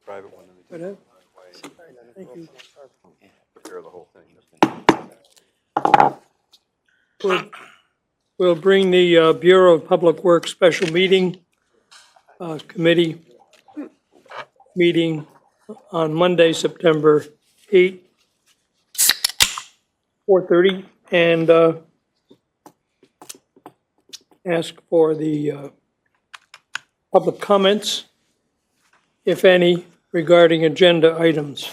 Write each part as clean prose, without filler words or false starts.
private one. Go ahead. Thank you. Take care of the whole thing. We'll bring the Bureau of Public Works special meeting, committee meeting on Monday, September 8, 4:30, and ask for the public comments, if any, regarding agenda items.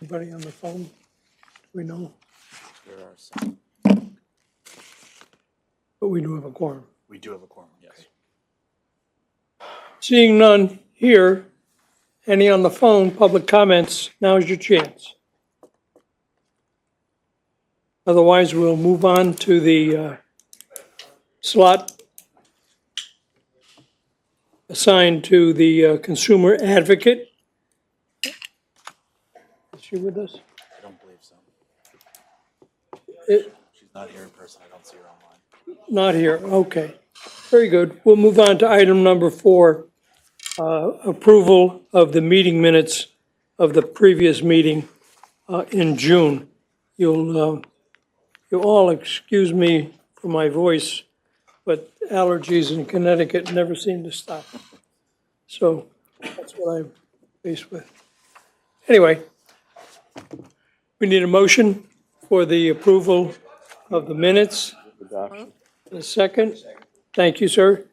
Anybody on the phone? Do we know? There are some. But we do have a quorum. We do have a quorum, yes. Seeing none here, any on the phone, public comments, now's your chance. Otherwise, we'll move on to the slot assigned to the consumer advocate. Is she with us? I don't believe so. She's not here in person. I don't see her online. Not here, okay. Very good. We'll move on to item number 4, approval of the meeting minutes of the previous meeting in June. You'll all excuse me for my voice, but allergies in Connecticut never seem to stop. So that's what I'm faced with. Anyway, we need a motion for the approval of the minutes. Adoption. A second. Thank you, sir.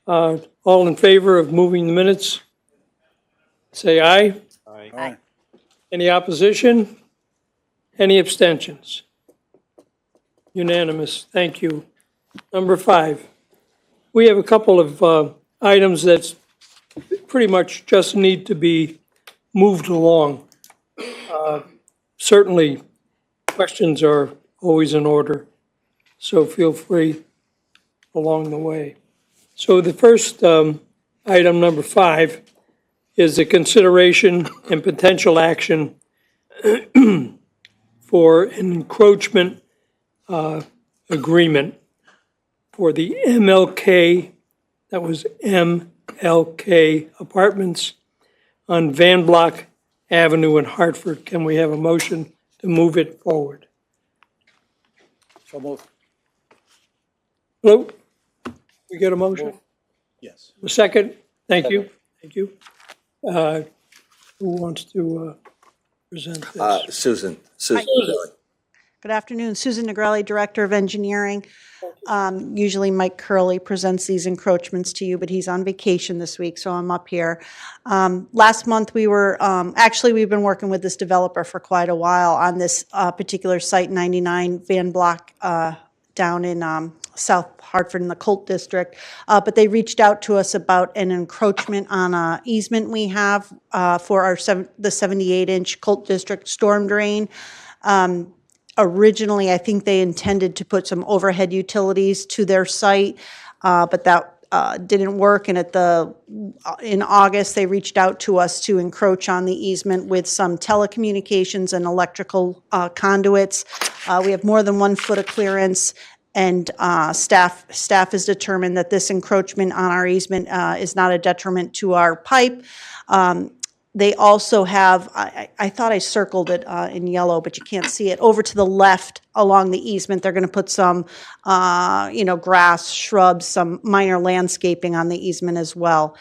All in favor of moving the minutes? Say aye. Aye. Any opposition? Any abstentions? Unanimous. Thank you. Number 5. We have a couple of items that pretty much just need to be moved along. Certainly, questions are always in order, so feel free along the way. So the first item, number 5, is the consideration and potential action for an encroachment agreement for the MLK, that was MLK Apartments on Van Block Avenue in Hartford. Can we have a motion to move it forward? So moved. Hello? We get a motion? Yes. A second? Thank you. Thank you. Who wants to present this? Susan. Good afternoon, Susan Negrelli, Director of Engineering. Usually Mike Curley presents these encroachments to you, but he's on vacation this week, so I'm up here. Last month, we were, actually, we've been working with this developer for quite a while on this particular site, 99 Van Block, down in South Hartford in the Colt District. But they reached out to us about an encroachment on an easement we have for our the 78-inch Colt District storm drain. Originally, I think they intended to put some overhead utilities to their site, but that didn't work. And in August, they reached out to us to encroach on the easement with some telecommunications and electrical conduits. We have more than 1 foot of clearance, and staff has determined that this encroachment on our easement is not a detriment to our pipe. They also have, I thought I circled it in yellow, but you can't see it. Over to the left along the easement, they're going to put some, grass, shrubs, some minor landscaping on the easement as well.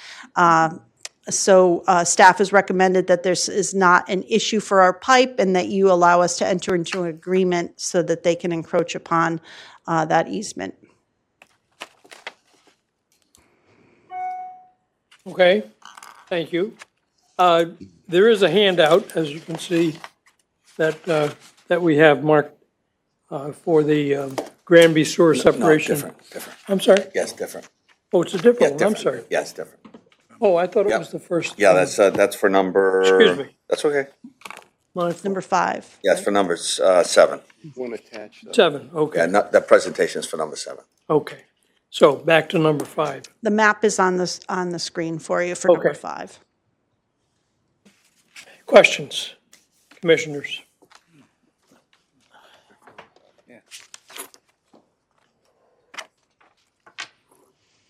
So staff has recommended that this is not an issue for our pipe and that you allow us to enter into an agreement so that they can encroach upon that easement. Okay, thank you. There is a handout, as you can see, that we have marked for the Granby sewer separation. Different. I'm sorry? Yes, different. Oh, it's a different Yeah, one, I'm different. sorry. Yes, different. Oh, I thought it Yeah. was the first. Yeah, that's for number. Excuse me. That's okay. My fault. Number 5. Yes, for number 7. One attached. 7, Yeah, okay, that presentation is for number 7. okay. So back to number 5. The map is on the screen for you for number Okay. 5. Questions, commissioners?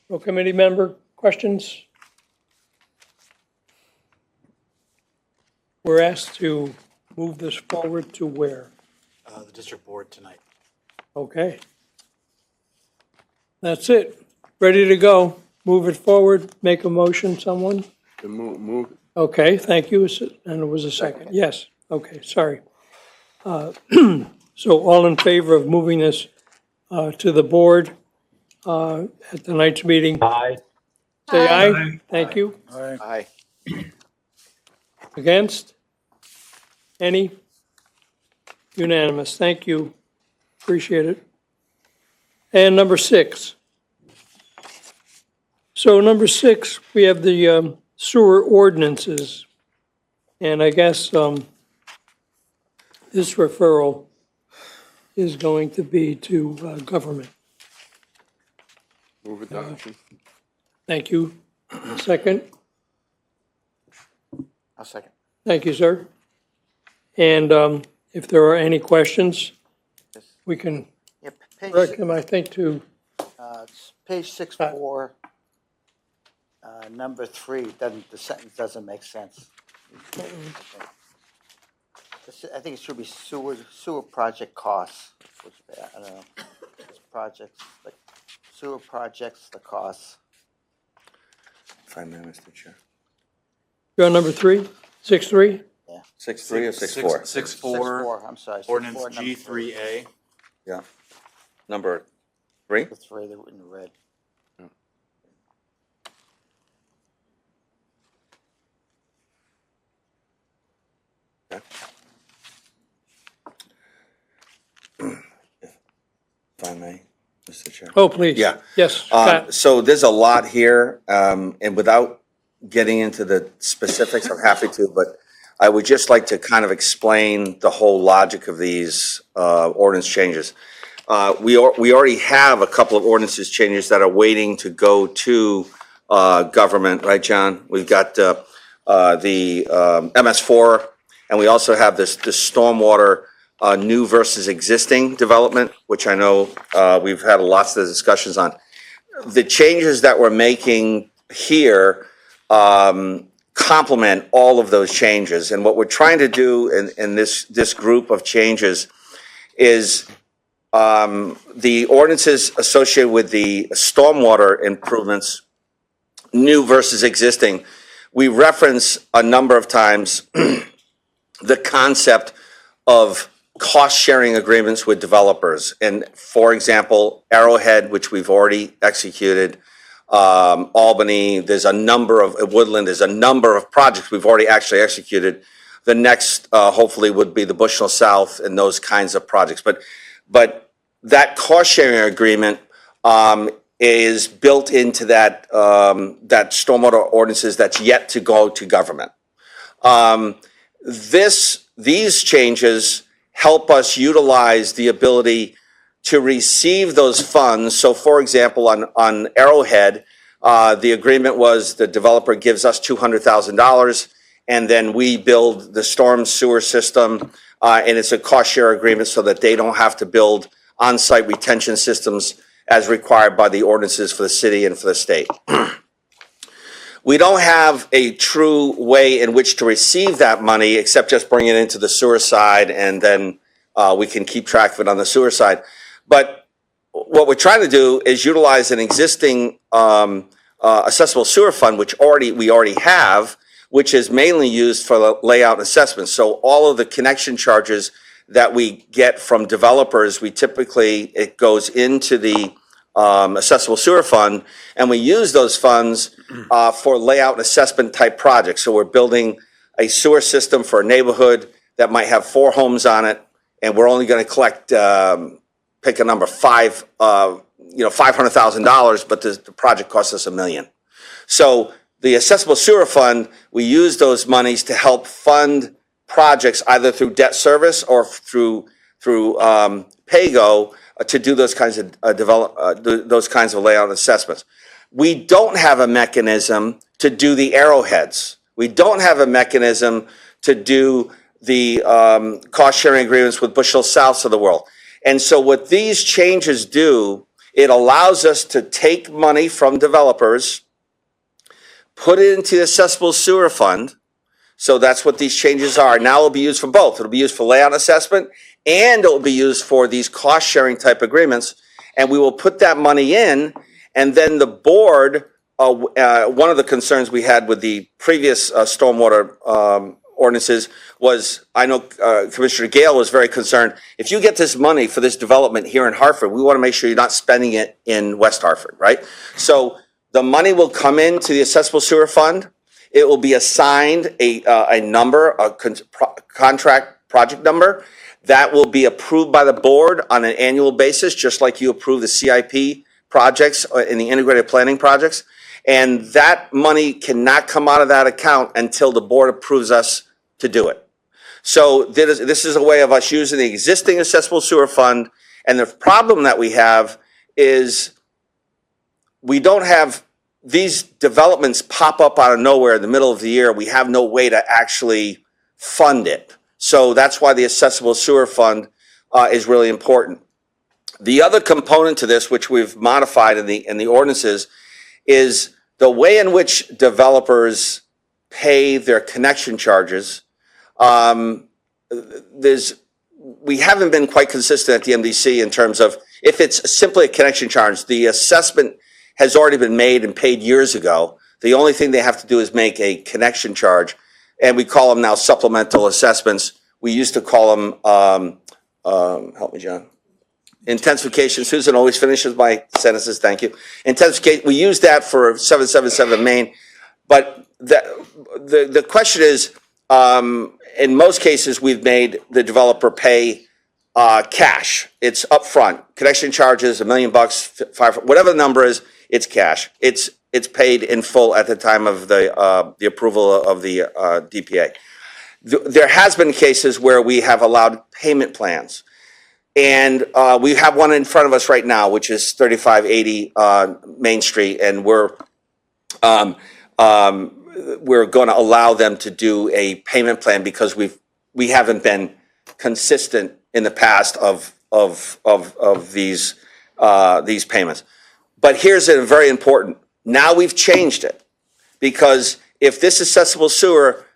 No committee member questions? we're asked to move this forward to where? The district board tonight. Okay. That's it. Ready to go. Move it forward. Make a motion, someone? To move, Okay, thank you. And it was a second. Yes. Okay, sorry. So all in favor of moving this to the board at tonight's meeting? Aye. Say aye. Thank you. All right. aye. Against? Any? Unanimous. Thank you. Appreciate it. And number 6. So number 6, we have the sewer ordinances. And I guess this referral is going to be to government. Move adoption. Thank you. Second? I'll second. Thank you, sir. And if there are any questions, we can Yeah, page, direct them, I think, to, it's page 6-4, number 3, the sentence doesn't make sense. I think it should be sewer project costs, which, I don't know, it's projects, like, sewer projects, the costs. If I may, Mr. Chair. you're on number 3, 6-3? 6-3 or 6-4? 6-4, I'm sorry. 6-4, ordinance number G3A. Yeah. Number 3? The 3 that were in red. If I may, Mr. Chair. Oh, please. Yeah. Yes, Scott. So there's a lot here, and without getting into the specifics, I'm happy to, but I would just like to kind of explain the whole logic of these ordinance changes. We already have a couple of ordinances changes that are waiting to go to government, right, John? We've got the MS4, and we also have this stormwater new versus existing development, which I know we've had lots of discussions on. The changes that we're making here complement all of those changes. And what we're trying to do in this group of changes is the ordinances associated with the stormwater improvements, new versus existing. We reference a number of times the concept of cost-sharing agreements with developers. And for example, Arrowhead, which we've already executed, Albany, there's a number of, Woodland, there's a number of projects we've already actually executed. The next, hopefully, would be the Bushnell South and those kinds of projects. But that cost-sharing agreement is built into that stormwater ordinances that's yet to go to government. These changes help us utilize the ability to receive those funds. So for example, on Arrowhead, the agreement was the developer gives us $200,000 and then we build the storm sewer system, and it's a cost share agreement so that they don't have to build on-site retention systems as required by the ordinances for the city and for the state. We don't have a true way in which to receive that money except just bring it into the sewer side, and then we can keep track of it on the sewer side. But what we're trying to do is utilize an existing accessible sewer fund, which we already have, which is mainly used for layout assessments. So all of the connection charges that we get from developers, it goes into the accessible sewer fund, and we use those funds for layout assessment type projects. So we're building a sewer system for a neighborhood that might have 4 homes on it, and we're only going to collect, pick a number, $500,000, but the project costs us $1 million. So the accessible sewer fund, we use those monies to help fund projects either through debt service or through PAYGO to do those kinds of those kinds of layout assessments. We don't have a mechanism to do the arrowheads. We don't have a mechanism to do the cost-sharing agreements with Bushnell Souths of the world. And so what these changes do, it allows us to take money from developers, put it into the accessible sewer fund, So that's what these changes are. Now it'll be used for both. It'll be used for layout assessment, and it'll be used for these cost-sharing type agreements. And we will put that money in, and then the board, one of the concerns we had with the previous stormwater ordinances was, I know Commissioner Gale was very concerned, if you get this money for this development here in Hartford, we want to make sure you're not spending it in West Hartford, right? So the money will come into the accessible sewer fund. It will be assigned a number, a contract project number that will be approved by the board on an annual basis, just like you approve the CIP projects in the integrated planning projects. And that money cannot come out of that account until the board approves us to do it. So this is a way of us using the existing accessible sewer fund. And the problem that we have is we don't have these developments pop up out of nowhere in the middle of the year. We have no way to actually fund it. So that's why the accessible sewer fund is really important. The other component to this, which we've modified in the ordinances, is the way in which developers pay their connection charges. We haven't been quite consistent at the MDC in terms of if it's simply a connection charge, the assessment has already been made and paid years ago. The only thing they have to do is make a connection charge, and we call them now supplemental assessments. We used to call them, help me, John. Intensification. Susan always finishes my sentences. Thank you. Intensification. We use that for 777 Main, but the question is, in most cases, we've made the developer pay cash. It's upfront. Connection charges $1 million, whatever the number is. It's cash. It's paid in full at the time of the approval of the DPA. There has been cases where we have allowed payment plans. And we have one in front of us right now, which is 3580 Main Street, and we're going to allow them to do a payment plan because we haven't been consistent in the past of these payments. But here's a very important. Now we've changed it, because if this accessible sewer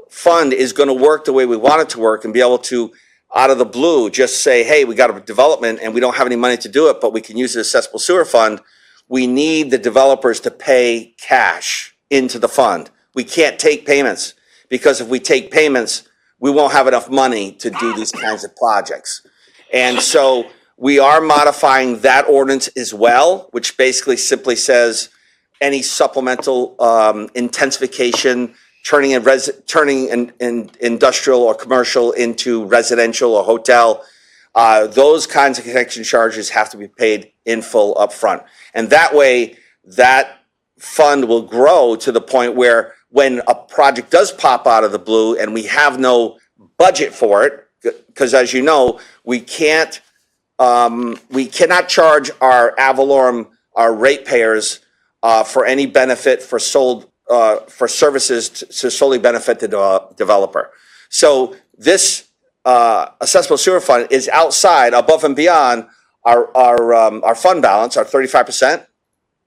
fund is going to work the way we want it to work and be able to, out of the blue, just say, hey, we got a development and we don't have any money to do it, but we can use the accessible sewer fund, we need the developers to pay cash into the fund. We can't take payments, because if we take payments, we won't have enough money to do these kinds of projects. And so we are modifying that ordinance as well, which basically simply says any supplemental intensification, turning industrial or commercial into residential or hotel, those kinds of connection charges have to be paid in full upfront. And that way, that fund will grow to the point where when a project does pop out of the blue and we have no budget for it, because as you know, we cannot charge our Avalorum, our ratepayers, for any benefit for services to solely benefit the developer. So this accessible sewer fund is outside, above and beyond our fund balance, our 35%.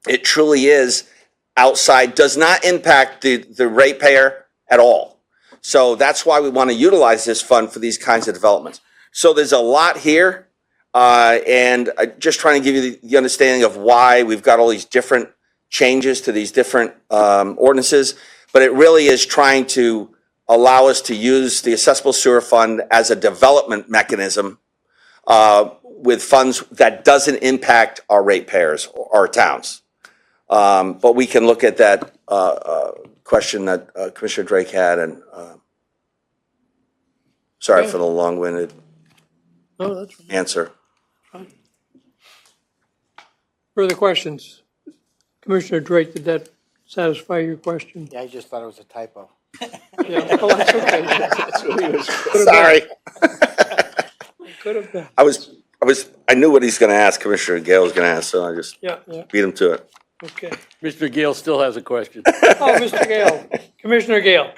It truly is outside, does not impact the ratepayer at all. So that's why we want to utilize this fund for these kinds of developments. So there's a lot here, and I'm just trying to give you the understanding of why we've got all these different changes to these different ordinances, but it really is trying to allow us to use the accessible sewer fund as a development mechanism with funds that doesn't impact our ratepayers or our towns. But we can look at that question that Commissioner Drake had, and sorry for the long-winded answer. Further questions? Commissioner Drake, did that satisfy your question? Yeah, I just thought it was a typo. Yeah, well, that's okay. Sorry. Could have been. I knew what he's going to ask, Commissioner Gale was going to ask, so I just Yeah, beat him to it. okay. Mr. Gale still has a question. Oh, Mr. Gale, Commissioner Gale.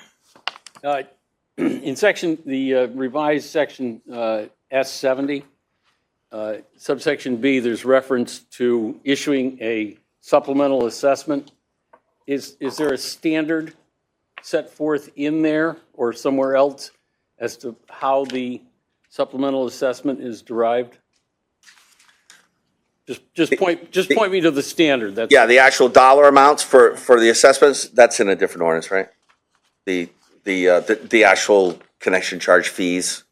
In the revised section S70, subsection B, there's reference to issuing a supplemental assessment. Is there a standard set forth in there or somewhere else as to how the supplemental assessment is derived? Just point me to the standard. That's, Yeah, the actual dollar amounts for the assessments, that's in a different ordinance, right? The actual connection charge fees.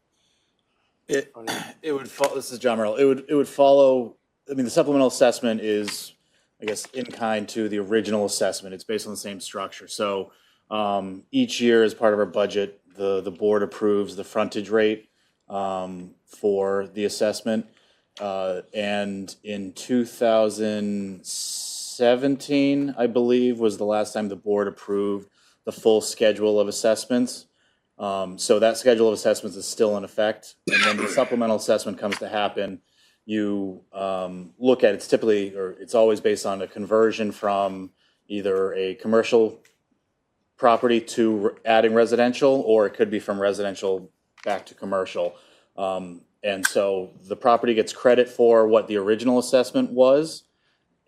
It would follow, this is John Merrill, it would follow, I mean, the supplemental assessment is, I guess, in kind to the original assessment. It's based on the same structure. So each year as part of our budget, the board approves the frontage rate for the assessment. And in 2017, I believe, was the last time the board approved the full schedule of assessments. So that schedule of assessments is still in effect. And when the supplemental assessment comes to happen, you look at, it's typically, or it's always based on a conversion from either a commercial property to adding residential, or it could be from residential back to commercial. And so the property gets credit for what the original assessment was.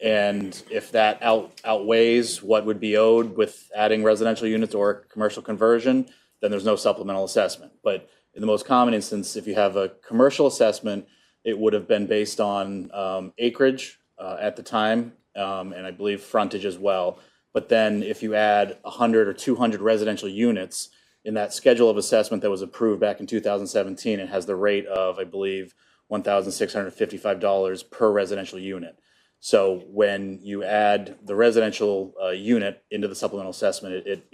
And if that outweighs what would be owed with adding residential units or commercial conversion, then there's no supplemental assessment. But in the most common instance, if you have a commercial assessment, it would have been based on acreage at the time, and I believe frontage as well. But then if you add 100 or 200 residential units in that schedule of assessment that was approved back in 2017, it has the rate of, I believe, $1,655 per residential unit. So when you add the residential unit into the supplemental assessment, it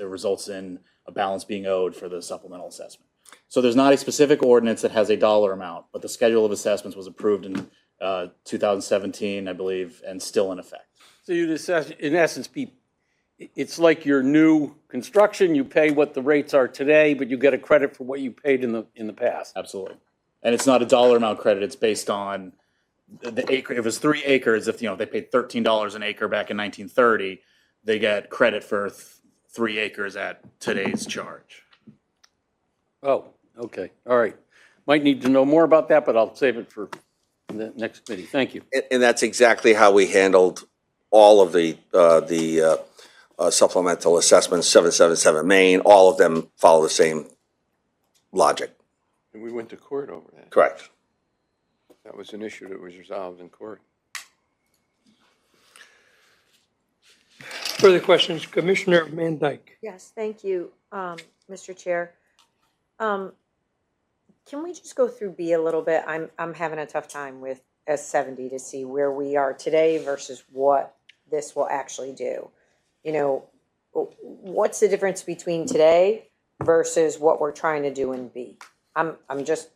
results in a balance being owed for the supplemental assessment. So there's not a specific ordinance that has a dollar amount, but the schedule of assessments was approved in 2017, I believe, and still in effect. so you'd assess, in essence, it's like your new construction, you pay what the rates are today, but you get a credit for what you paid in the past. Absolutely. And it's not a dollar amount credit, it's based on the acre. If it was 3 acres, if they paid $13 an acre back in 1930, they get credit for 3 acres at today's charge. Oh, okay, all right. Might need to know more about that, but I'll save it for the next committee. Thank you. And that's exactly how we handled all of the supplemental assessments, 777 Main, all of them follow the same logic. And we went to court over that. Correct. That was an issue that was resolved in court. Further questions? Commissioner Van Dyke. Yes, thank you, Mr. Chair. Can we just go through B a little bit? I'm having a tough time with S70 to see where we are today versus what this will actually do. What's the difference between today versus what we're trying to do in B? I'm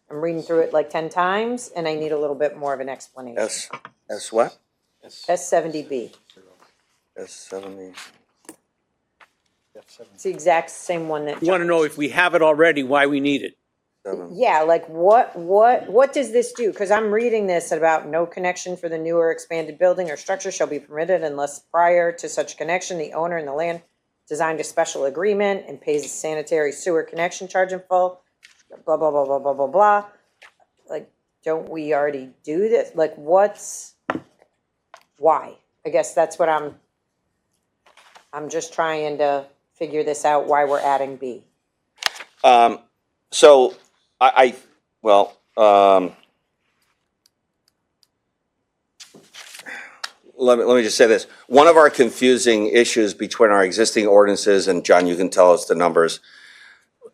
reading through it like 10 times, and I need a little bit more of an explanation. S what? S70B. S70. It's the exact same one that. You want to know if we have it already, why we need it? Yeah, like what does this do? Because I'm reading this about no connection for the new or expanded building or structure shall be permitted unless prior to such connection, the owner and the land designed a special agreement and pays a sanitary sewer connection charge in full, blah, blah, blah, blah, blah, blah, blah. Like, don't we already do this? Like, why? I guess that's what I'm just trying to figure this out, why we're adding B. So let me just say this. One of our confusing issues between our existing ordinances, and John, you can tell us the numbers,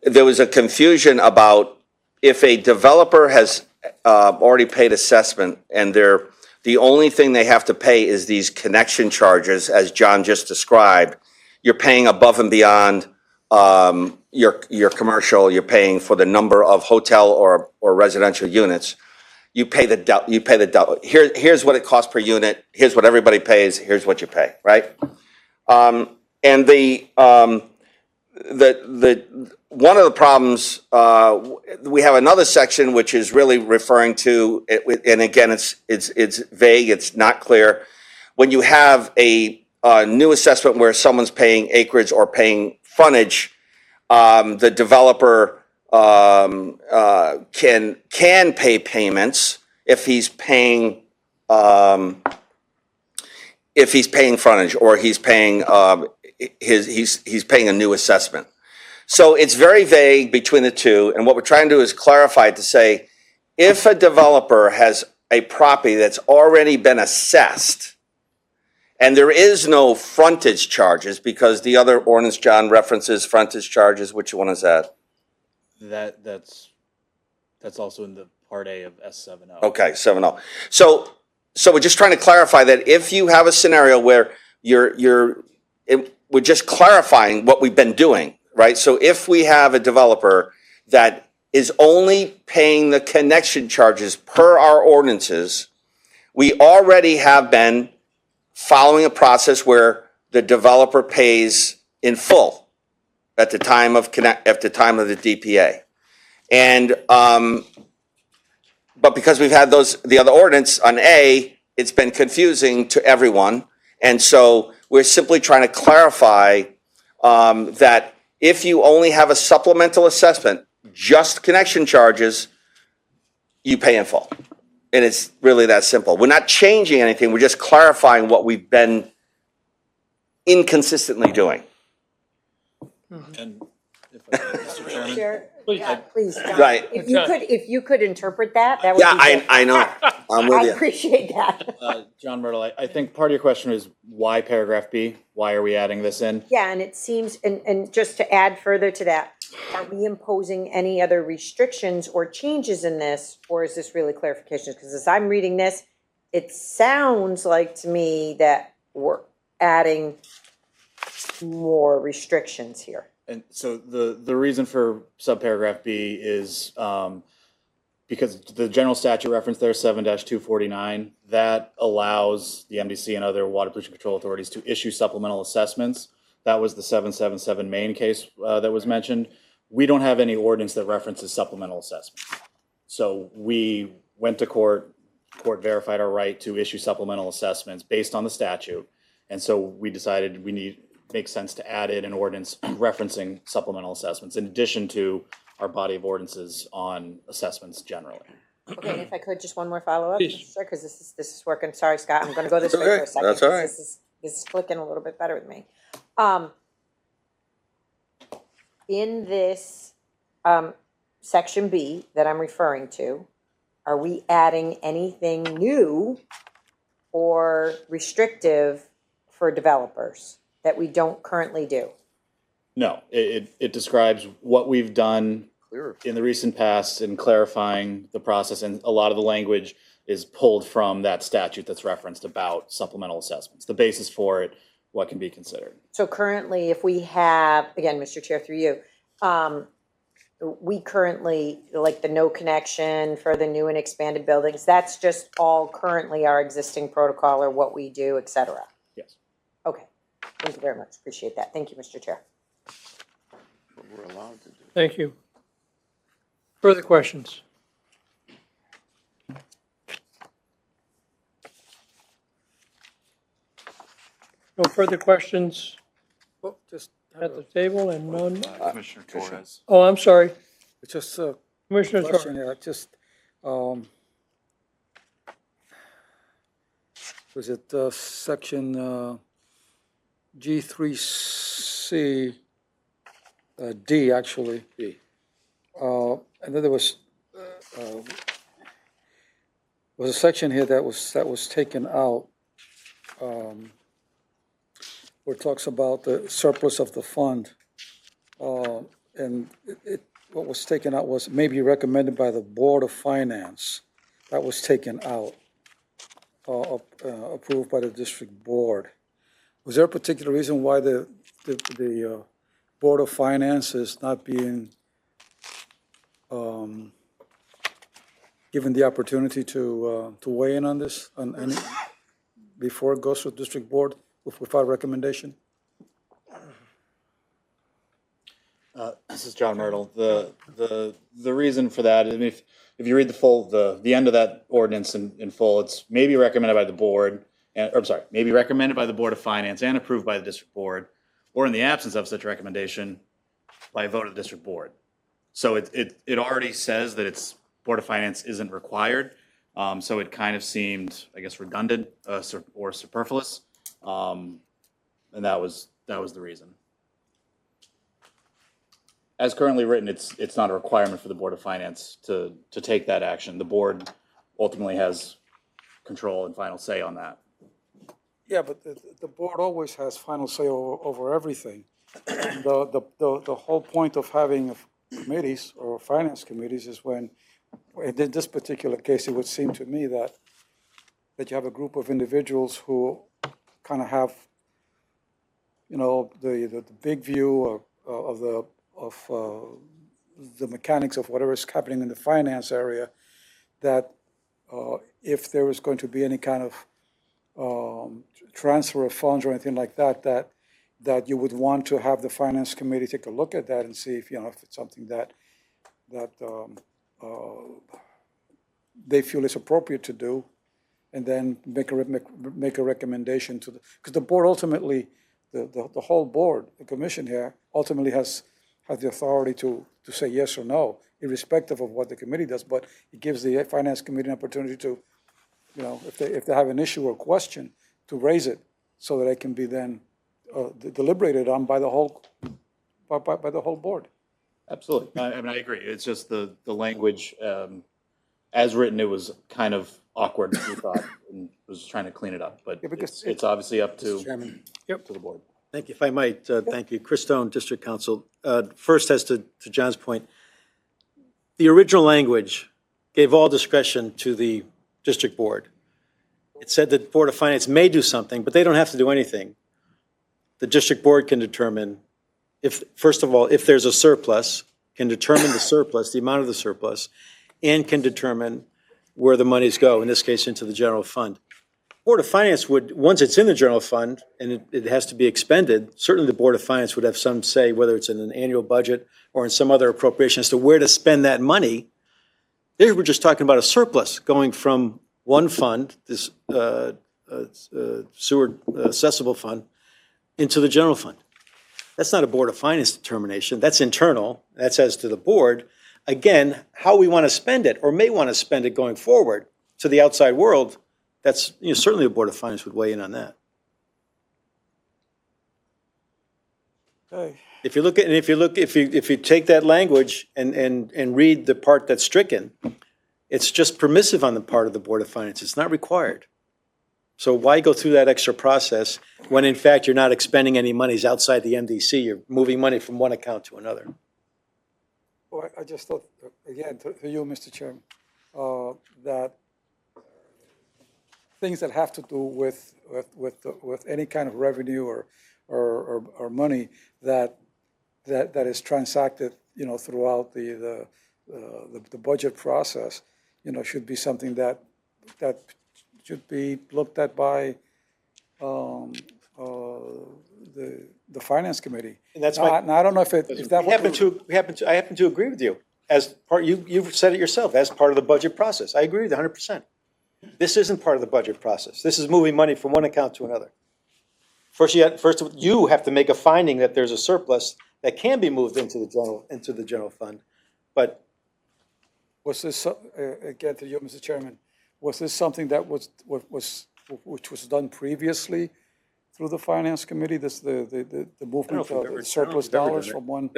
there was a confusion about if a developer has already paid assessment and the only thing they have to pay is these connection charges, as John just described, you're paying above and beyond your commercial, you're paying for the number of hotel or residential units. You pay the double. Here's what it costs per unit. Here's what everybody pays. Here's what you pay, right? And one of the problems, we have another section which is really referring to, and again, it's vague, it's not clear. When you have a new assessment where someone's paying acreage or paying frontage, the developer can pay payments if he's paying if he's paying frontage or he's paying, he's paying a new assessment. So it's very vague between the two, and what we're trying to do is clarify it to say, if a developer has a property that's already been assessed, and there is no frontage charges, because the other ordinance, John, references frontage charges, which one is that? That's also in the Part A of S70. Okay, 7-0. So we're just trying to clarify that if you have a scenario where we're just clarifying what we've been doing, right? So if we have a developer that is only paying the connection charges per our ordinances, we already have been following a process where the developer pays in full at the time of the DPA. And, but because we've had the other ordinance on A, it's been confusing to everyone. And so we're simply trying to clarify that if you only have a supplemental assessment, just connection charges, you pay in full. And it's really that simple. We're not changing anything. We're just clarifying what we've been inconsistently doing. And if I may, Mr. Chairman? Chair, Please. yeah, please, John. Right. If you could interpret that, that would Yeah, be good. I know. I'm I with you. appreciate that. John Myrtle, I think part of your question is why paragraph B? Why are we adding this in? Yeah, and it seems, and just to add further to that, are we imposing any other restrictions or changes in this, or is this really clarification? Because as I'm reading this, it sounds like to me that we're adding more restrictions here. And so the reason for subparagraph B is because the general statute reference there, 7-249, that allows the MDC and other water pollution control authorities to issue supplemental assessments. That was the 777 Maine case that was mentioned. We don't have any ordinance that references supplemental assessments. So we went to court verified our right to issue supplemental assessments based on the statute. And so we decided makes sense to add in an ordinance referencing supplemental assessments in addition to our body of ordinances on assessments generally. Okay, and if I could, just one more follow-up, Please. sir, because this is working. Sorry, Scott, I'm gonna go this way okay. for a second. That's all right. This is clicking a little bit better with me. In this, section B that I'm referring to, are we adding anything new or restrictive for developers that we don't currently do? No, it describes what we've done in the recent past in clarifying the process, and a lot of the language is pulled from that statute that's referenced about supplemental assessments, the basis for it, what can be considered. So currently, if we have, again, Mr. Chair, through you, we currently, like the no connection for the new and expanded buildings, that's just all currently our existing protocol or what we do, et cetera? Yes. Okay, thank you very much, appreciate that. Thank you, Mr. Chair. What we're allowed to do. Thank you. Further questions? No further questions Well, just at the table and none? Commissioner Torres. Oh, I'm sorry. just a Commissioner question Torres. here, just, was it, section, G3C, D, actually. D. And then there was a section here that was taken out, where it talks about the surplus of the fund. And what was taken out was maybe recommended by the Board of Finance. That was taken out, approved by the district board. Was there a particular reason why the Board of Finance is not being given the opportunity to weigh in on this, on any, before it goes to the district board without recommendation? This is John Myrtle. The reason for that, I mean, if you read the end of that ordinance in full, it's maybe recommended by the board, maybe recommended by the Board of Finance and approved by the district board, or in the absence of such recommendation, by a vote of the district board. So it already says that it's Board of Finance isn't required. So it kind of seemed, I guess, redundant or superfluous. And that was the reason. As currently written, it's not a requirement for the Board of Finance to take that action. The board ultimately has control and final say on that. Yeah, but the board always has final say over everything. The whole point of having committees or finance committees is when, in this particular case, it would seem to me that you have a group of individuals who kind of have, the big view of the mechanics of whatever is happening in the finance area, that if there is going to be any kind of transfer of funds or anything like that, that you would want to have the finance committee take a look at that and see if it's something that they feel is appropriate to do, and then make a recommendation to because the board ultimately, the whole board, the commission here, ultimately has the authority to say yes or no, irrespective of what the committee does, but it gives the finance committee an opportunity to, if they have an issue or question, to raise it so that it can be then deliberated on by the whole board. Absolutely. I mean, I agree. It's just the language, as written, it was kind of awkward, we thought, and was trying to clean it up. But Yeah, because it's obviously up to Chairman. to the board. Thank you. If I might, thank you. Chris Stone, District Council. First, as to John's point, the original language gave all discretion to the district board. It said that the Board of Finance may do something, but they don't have to do anything. The district board can determine first of all, if there's a surplus, can determine the surplus, the amount of the surplus, and can determine where the monies go, in this case, into the general fund. Board of Finance would, once it's in the general fund and it has to be expended, certainly the Board of Finance would have some say, whether it's in an annual budget or in some other appropriation, as to where to spend that money. There we're just talking about a surplus going from one fund, this sewer accessible fund, into the general fund. That's not a Board of Finance determination. That's internal. That's as to the board. Again, how we want to spend it or may want to spend it going forward to the outside world, that's, certainly the Board of Finance would weigh in on that. Okay. If you take that language and read the part that's stricken, it's just permissive on the part of the Board of Finance. It's not required. So why go through that extra process when in fact you're not expending any monies outside the MDC? You're moving money from one account to another. Well, I just thought, again, to you, Mr. Chairman, that things that have to do with any kind of revenue or money that is transacted, throughout the budget process, should be something that should be looked at by the finance committee. And that's now, I don't know if that I happen to agree with you. As part, you've said it yourself, as part of the budget process. I agree with you 100%. This isn't part of the budget process. This is moving money from one account to another. First, you have to make a finding that there's a surplus that can be moved into the general fund. But was this again to you, Mr. Chairman? Was this something that which was done previously through the finance committee? This the movement of the surplus dollars from one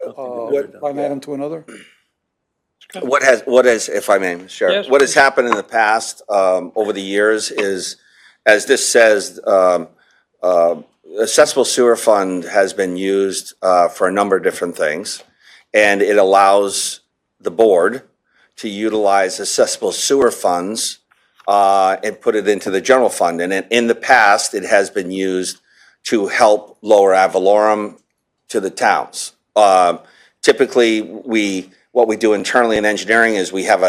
line item to another. What has, if I may, Mr. Chair, Yes, what has happened in the past, over the years is, as this says, accessible sewer fund has been used, for a number of different things. And it allows the board to utilize accessible sewer funds, and put it into the general fund. And in the past, it has been used to help lower ad valorem to the towns. Typically, what we do internally in engineering is we have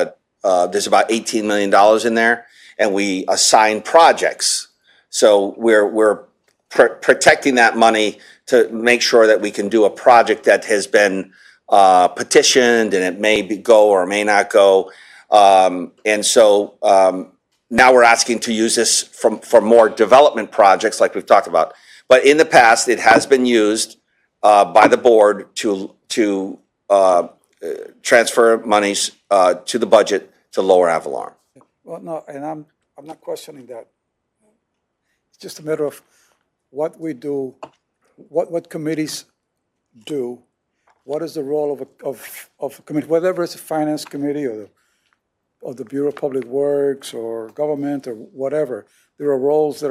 there's about $18 million in there, and we assign projects. So we're protecting that money to make sure that we can do a project that has been petitioned, and it may go or may not go. And so now we're asking to use this for more development projects like we've talked about. But in the past, it has been used by the board to transfer monies to the budget to lower ad valorem. Well, no, and I'm not questioning that. just a matter of what we do, what committees do, what is the role of a committee, whether it's a finance committee or the Bureau of Public Works or government or whatever. There are roles that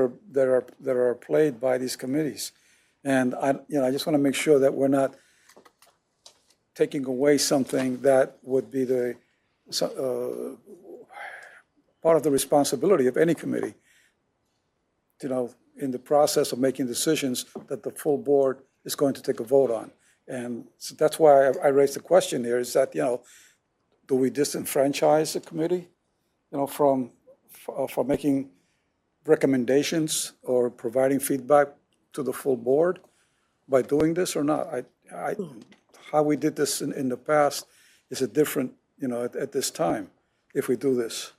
are played by these committees. And I just want to make sure that we're not taking away something that would be the part of the responsibility of any committee, in the process of making decisions that the full board is going to take a vote on. And so that's why I raised the question here, is that, do we disenfranchise the committee, from making recommendations or providing feedback to the full board by doing this or not? How we did this in the past is a different, at this time, if we do this.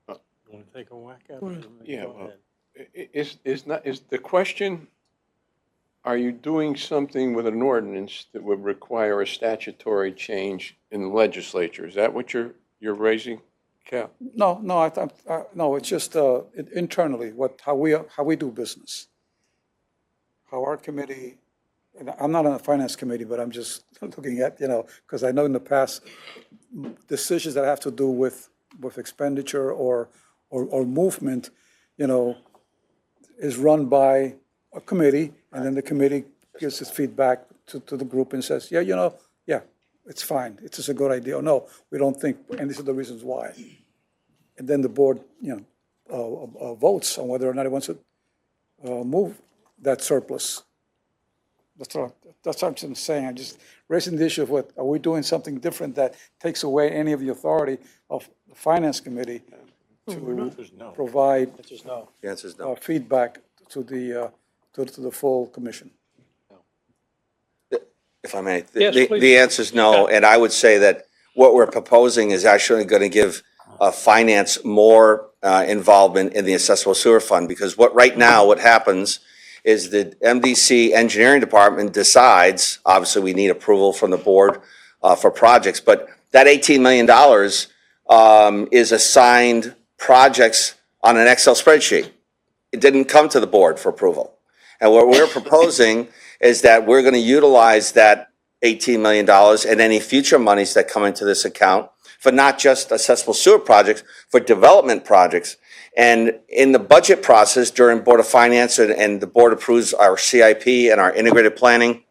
Want to take a whack at it? Yeah, Go well, ahead. is the question, are you doing something with an ordinance that would require a statutory change in the legislature? Is that what you're raising, Cal? No, no, it's just internally, how we do business. How our committee, and I'm not on the finance committee, but I'm just looking at, because I know in the past, decisions that have to do with expenditure or movement, is run by a committee, and then the committee gives its feedback to the group and says, yeah, it's fine, it's just a good idea, or no, we don't think, and these are the reasons why. And then the board, votes on whether or not it wants to move that surplus. That's what I'm saying. I'm just raising the issue of are we doing something different that takes away any of the authority of the finance committee to provide The answer is no. feedback to the full commission? If I may, Yes, please. the answer is no, and I would say that what we're proposing is actually going to give finance more involvement in the accessible sewer fund, because right now, what happens is the MDC engineering department decides, obviously we need approval from the board for projects, but that $18 million is assigned projects on an Excel spreadsheet. It didn't come to the board for approval. And what we're proposing is that we're going to utilize that $18 million and any future monies that come into this account for not just accessible sewer projects, for development projects. And in the budget process during Board of Finance, and the board approves our CIP and our integrated planning,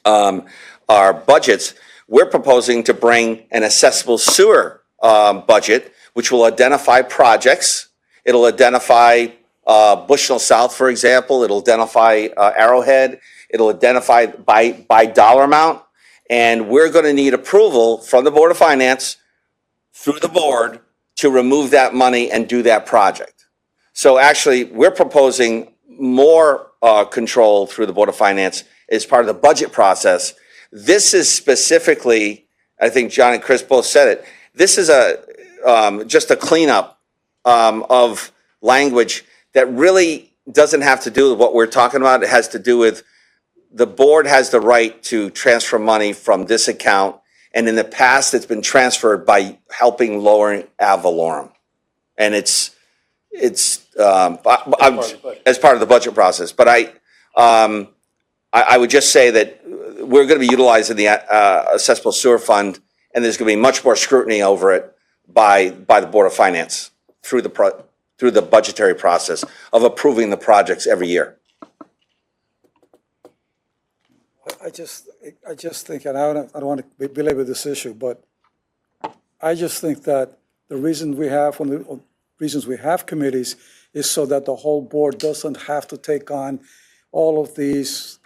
our budgets, we're proposing to bring an accessible sewer budget, which will identify projects. It'll identify Bushnell South, for example. It'll identify Arrowhead. It'll identify by dollar amount. And we're going to need approval from the Board of Finance through the board to remove that money and do that project. So actually, we're proposing more control through the Board of Finance as part of the budget process. This is specifically, I think John and Chris both said it, this is just a cleanup of language that really doesn't have to do with what we're talking about. It has to do with the board has the right to transfer money from this account, and in the past, it's been transferred by helping lower ad valorem. And it's as part of the budget process. But I would just say that we're going to be utilizing the accessible sewer fund, and there's going to be much more scrutiny over it by the Board of Finance through the budgetary process of approving the projects every year. I just think, and I don't want to belabor this issue, but I just think that the reason we have, one of the reasons we have committees is so that the whole board doesn't have to take on all of these,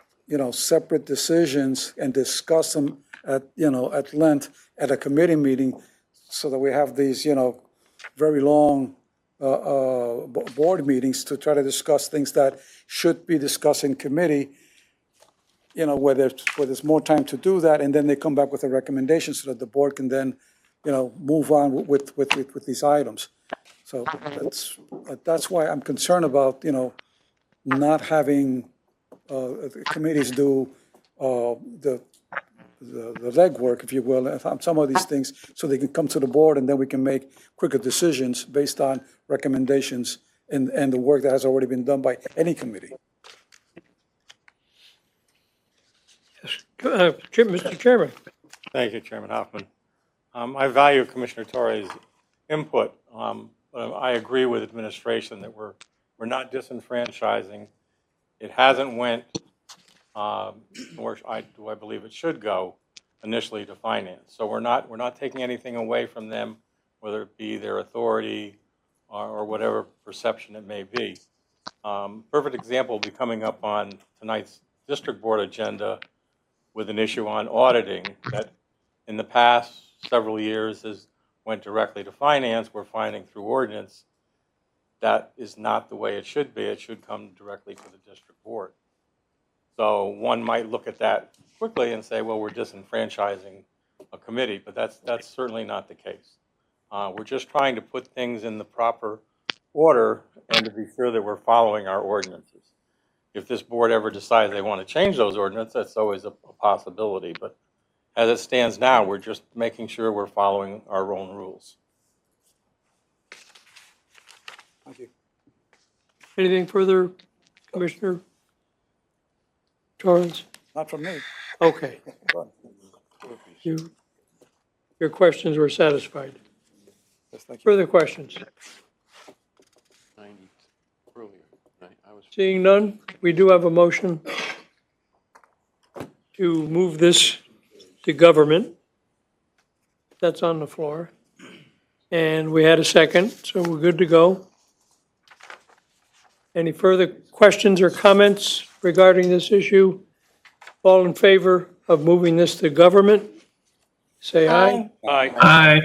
separate decisions and discuss them at length at a committee meeting, so that we have these, very long board meetings to try to discuss things that should be discussed in committee, where there's more time to do that, and then they come back with a recommendation so that the board can then, move on with these items. So that's why I'm concerned about, not having committees do the legwork, if you will, on some of these things, so they can come to the board and then we can make quicker decisions based on recommendations and the work that has already been done by any committee. Mr. Chairman. Thank you, Chairman Hoffman. I value Commissioner Torres' input, but I agree with administration that we're not disenfranchising. It hasn't went, nor do I believe it should go initially to finance. So we're not taking anything away from them, whether it be their authority or whatever perception it may be. Perfect example will be coming up on tonight's district board agenda with an issue on auditing that in the past several years has went directly to finance. We're finding through ordinance that is not the way it should be. It should come directly to the district board. So one might look at that quickly and say, well, we're disenfranchising a committee, but that's certainly not the case. We're just trying to put things in the proper order and to be sure that we're following our ordinances. If this board ever decides they want to change those ordinances, that's always a possibility. But as it stands now, we're just making sure we're following our own rules. Thank you. Anything further, Commissioner Torrance? Not from me. Okay. Your questions were satisfied. Yes, thank you. Further questions? 90 earlier. I was Seeing none, we do have a motion to move this to government. That's on the floor. And we had a second, so we're good to go. Any further questions or comments regarding this issue? All in favor of moving this to government? Say aye. Aye.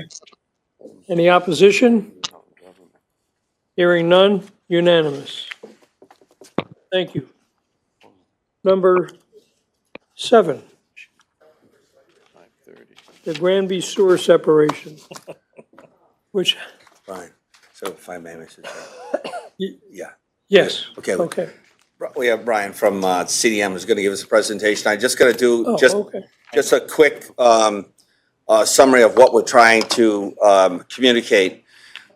Any opposition? Hearing none, unanimous. Thank you. Number 7, 5:30. the Granby sewer separation, which, Fine. So if I may, Mr. Chair. Yeah. yes. Okay. Okay. We have Brian from CDM who's going to give us a presentation. I just got to do Oh, just okay. just a quick summary of what we're trying to communicate.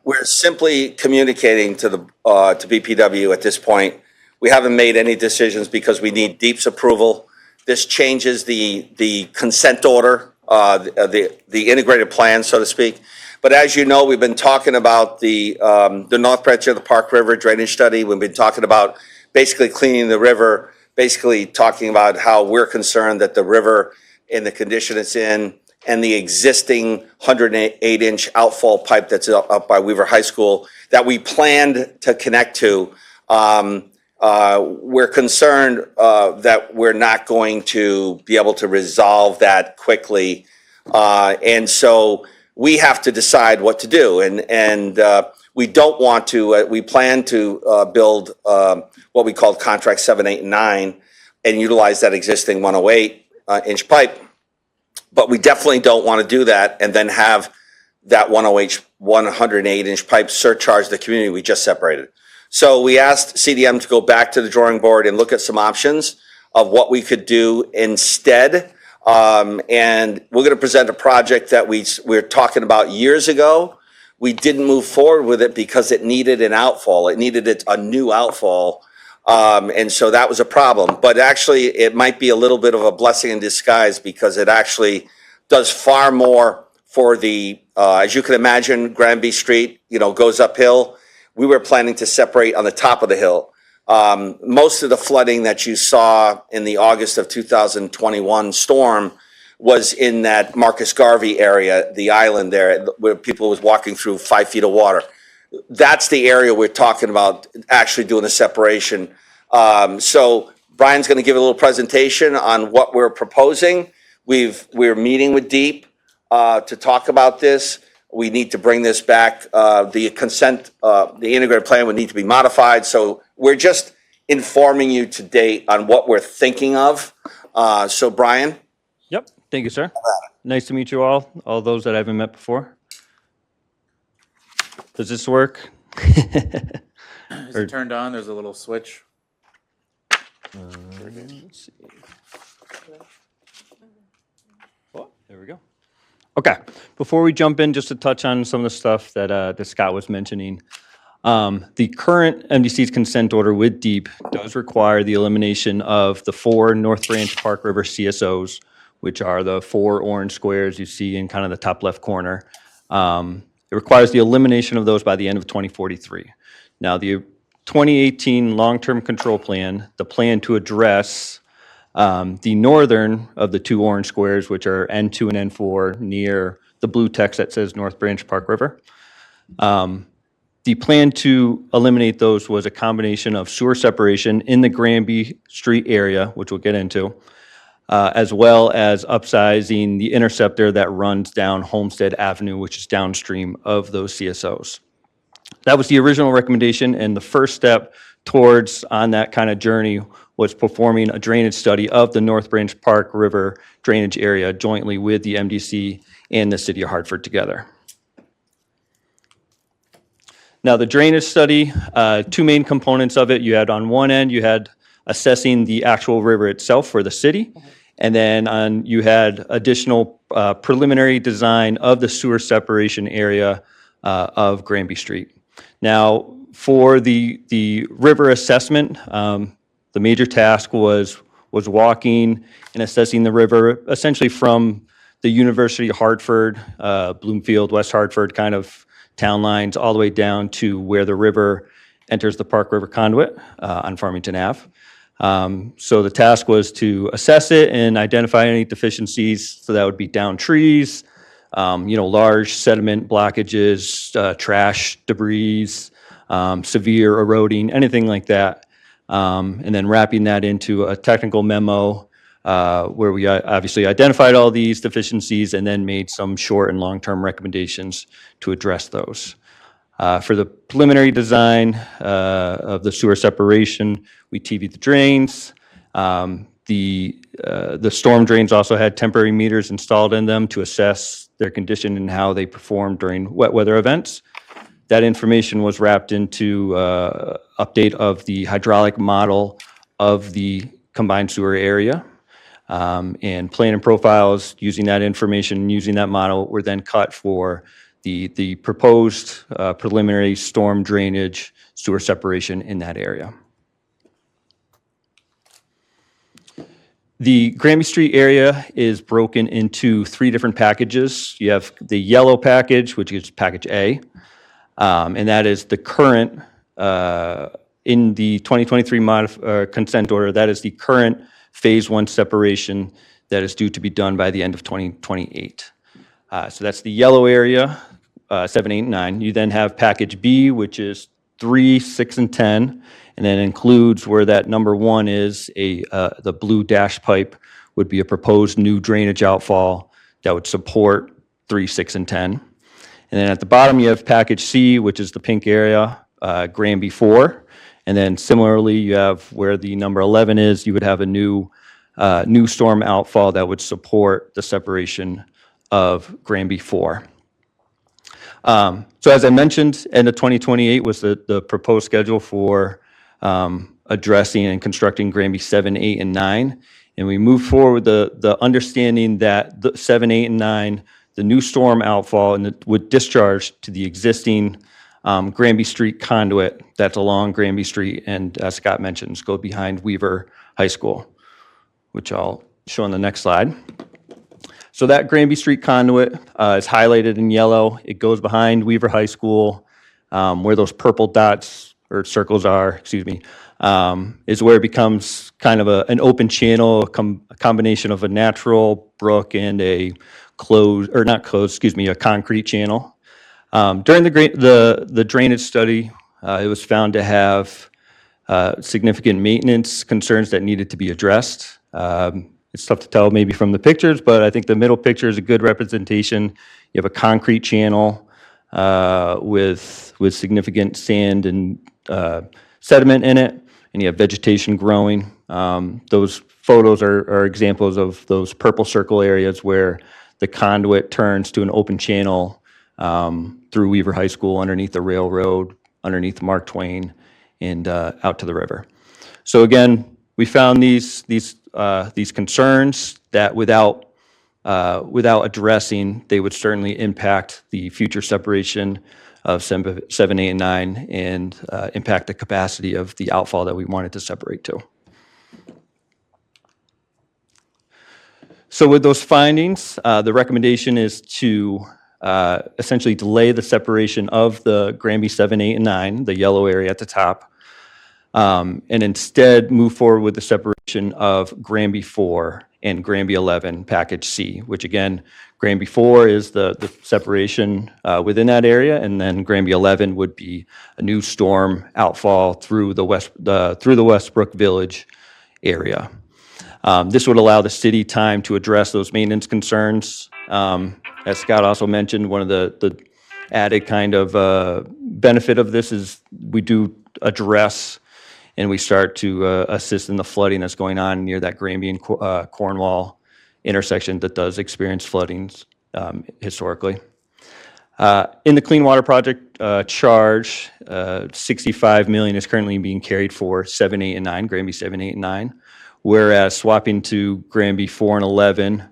We're simply communicating to the to BPW at this point. We haven't made any decisions because we need DEEP's approval. This changes the consent order, the integrated plan, so to speak. But as you know, we've been talking about the north branch of the Park River drainage study. We've been talking about basically cleaning the river, basically talking about how we're concerned that the river in the condition it's in and the existing 108-inch outfall pipe that's up by Weaver High School that we planned to connect to, we're concerned that we're not going to be able to resolve that quickly. And so we have to decide what to do. And we don't want to, we plan to build what we call contract 7, 8, and 9 and utilize that existing 108-inch pipe. But we definitely don't want to do that and then have that 108-inch pipe surcharge the community we just separated. So we asked CDM to go back to the drawing board and look at some options of what we could do instead. And we're going to present a project that we were talking about years ago. We didn't move forward with it because it needed an outfall. It needed a new outfall. And so that was a problem. But actually, it might be a little bit of a blessing in disguise because it actually does far more for the, as you can imagine, Granby Street, goes uphill. We were planning to separate on the top of the hill. Most of the flooding that you saw in the August of 2021 storm was in that Marcus Garvey area, the island there, where people was walking through 5 feet of water. That's the area we're talking about actually doing a separation. So Brian's going to give a little presentation on what we're proposing. We're meeting with DEEP to talk about this. We need to bring this back. The consent, the integrated plan would need to be modified. So we're just informing you to date on what we're thinking of. So Brian? Yep. Thank you, sir. Nice to meet you all those that I haven't met before. Does this work? Is it turned on? There's a little switch. Let's see. Oh, there we go. Okay, before we jump in, just to touch on some of the stuff that Scott was mentioning. The current MDC's consent order with DEEP does require the elimination of the 4 North Branch Park River CSOs, which are the 4 orange squares you see in kind of the top left corner. It requires the elimination of those by the end of 2043. Now, the 2018 long-term control plan, the plan to address the northern of the 2 orange squares, which are N2 and N4 near the blue text that says North Branch Park River. The plan to eliminate those was a combination of sewer separation in the Granby Street area, which we'll get into, as well as upsizing the interceptor that runs down Homestead Avenue, which is downstream of those CSOs. That was the original recommendation, and the first step towards on that kind of journey was performing a drainage study of the North Branch Park River drainage area jointly with the MDC and the City of Hartford together. Now, the drainage study, 2 main components of it. You had on one end, you had assessing the actual river itself for the city, and then you had additional preliminary design of the sewer separation area of Granby Street. Now, for the river assessment, the major task was walking and assessing the river essentially from the University of Hartford, Bloomfield, West Hartford kind of town lines all the way down to where the river enters the Park River Conduit on Farmington Ave. So the task was to assess it and identify any deficiencies. So that would be down trees, large sediment blockages, trash, debris, severe eroding, anything like that. And then wrapping that into a technical memo where we obviously identified all these deficiencies and then made some short and long-term recommendations to address those. For the preliminary design of the sewer separation, we TV'd the drains. The storm drains also had temporary meters installed in them to assess their condition and how they performed during wet weather events. That information was wrapped into update of the hydraulic model of the combined sewer area. And plan and profiles using that information, using that model, were then cut for the proposed preliminary storm drainage sewer separation in that area. The Granby Street area is broken into 3 different packages. You have the yellow package, which is package A, and that is the current, in the 2023 consent order, that is the current Phase 1 separation that is due to be done by the end of 2028. So that's the yellow area, 7, 8, and 9. You then have package B, which is 3, 6, and 10, and then includes where that number 1 is, the blue dash pipe would be a proposed new drainage outfall that would support 3, 6, and 10. And then at the bottom, you have package C, which is the pink area, Granby 4. And then similarly, you have where the number 11 is, you would have a new storm outfall that would support the separation of Granby 4. So as I mentioned, end of 2028 was the proposed schedule for addressing and constructing Granby 7, 8, and 9. And we moved forward with the understanding that the 7, 8, and 9, the new storm outfall would discharge to the existing Granby Street conduit that's along Granby Street and, as Scott mentions, go behind Weaver High School, which I'll show on the next slide. So that Granby Street conduit is highlighted in yellow. It goes behind Weaver High School, where those purple dots or circles are, is where it becomes kind of an open channel, a combination of a natural brook and a a concrete channel. During the drainage study, it was found to have significant maintenance concerns that needed to be addressed. It's tough to tell maybe from the pictures, but I think the middle picture is a good representation. You have a concrete channel with significant sand and sediment in it, and you have vegetation growing. Those photos are examples of those purple circle areas where the conduit turns to an open channel through Weaver High School, underneath the railroad, underneath Mark Twain, and out to the river. So again, we found these concerns that without addressing, they would certainly impact the future separation of 7, 8, and 9 and impact the capacity of the outfall that we wanted to separate to. So with those findings, the recommendation is to essentially delay the separation of the Granby 7, 8, and 9, the yellow area at the top, and instead move forward with the separation of Granby 4 and Granby 11, Package C, which again, Granby 4 is the separation within that area, and then Granby 11 would be a new storm outfall through the Westbrook Village area. This would allow the city time to address those maintenance concerns. As Scott also mentioned, one of the added kind of benefit of this is we do address and we start to assist in the flooding that's going on near that Granby and Cornwall intersection that does experience floodings historically. In the Clean Water Project charge, $65 million is currently being carried for 7, 8, and 9, Granby 7, 8, and 9. Whereas swapping to Granby 4 and 11,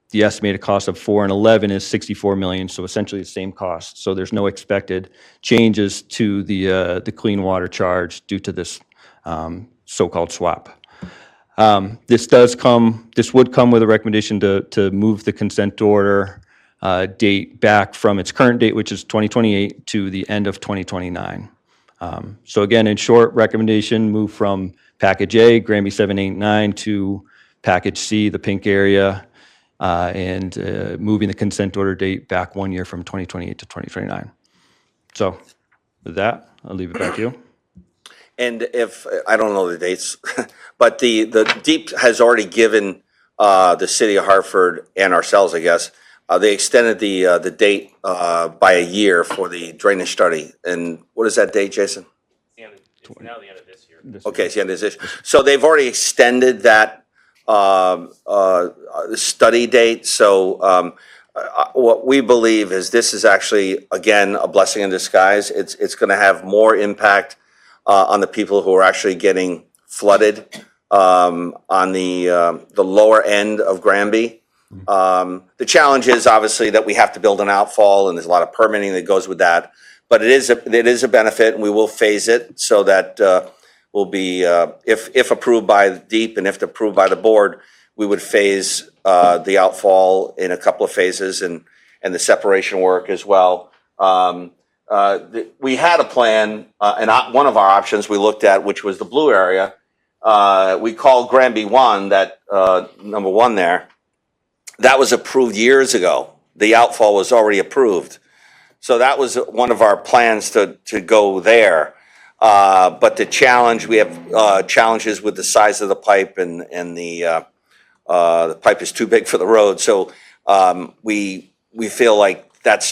the estimated cost of 4 and 11 is $64 million, so essentially the same cost. So there's no expected changes to the clean water charge due to this so-called swap. This would come with a recommendation to move the consent order date back from its current date, which is 2028, to the end of 2029. So again, in short, recommendation, move from Package A, Granby 7, 8, 9, to Package C, the pink area, and moving the consent order date back 1 year from 2028 to 2029. So with that, I'll leave it back to you. And if, I don't know the dates, but the DEEP has already given the city of Hartford and ourselves, I guess, they extended the date by a year for the drainage study. And what is that date, Jason? It's now the end of this year. Okay, it's the end of this year. So they've already extended that study date. So what we believe is this is actually, again, a blessing in disguise. It's going to have more impact on the people who are actually getting flooded on the lower end of Granby. The challenge is obviously that we have to build an outfall, and there's a lot of permitting that goes with that. But it is a benefit, and we will phase it so that will be, if approved by the DEEP and if approved by the board, we would phase the outfall in a couple of phases and the separation work as well. We had a plan, and one of our options we looked at, which was the blue area. We called Granby 1, that number 1 there. That was approved years ago. The outfall was already approved. So that was one of our plans to go there. But the challenge, we have challenges with the size of the pipe, and the pipe is too big for the road. So we feel like there'd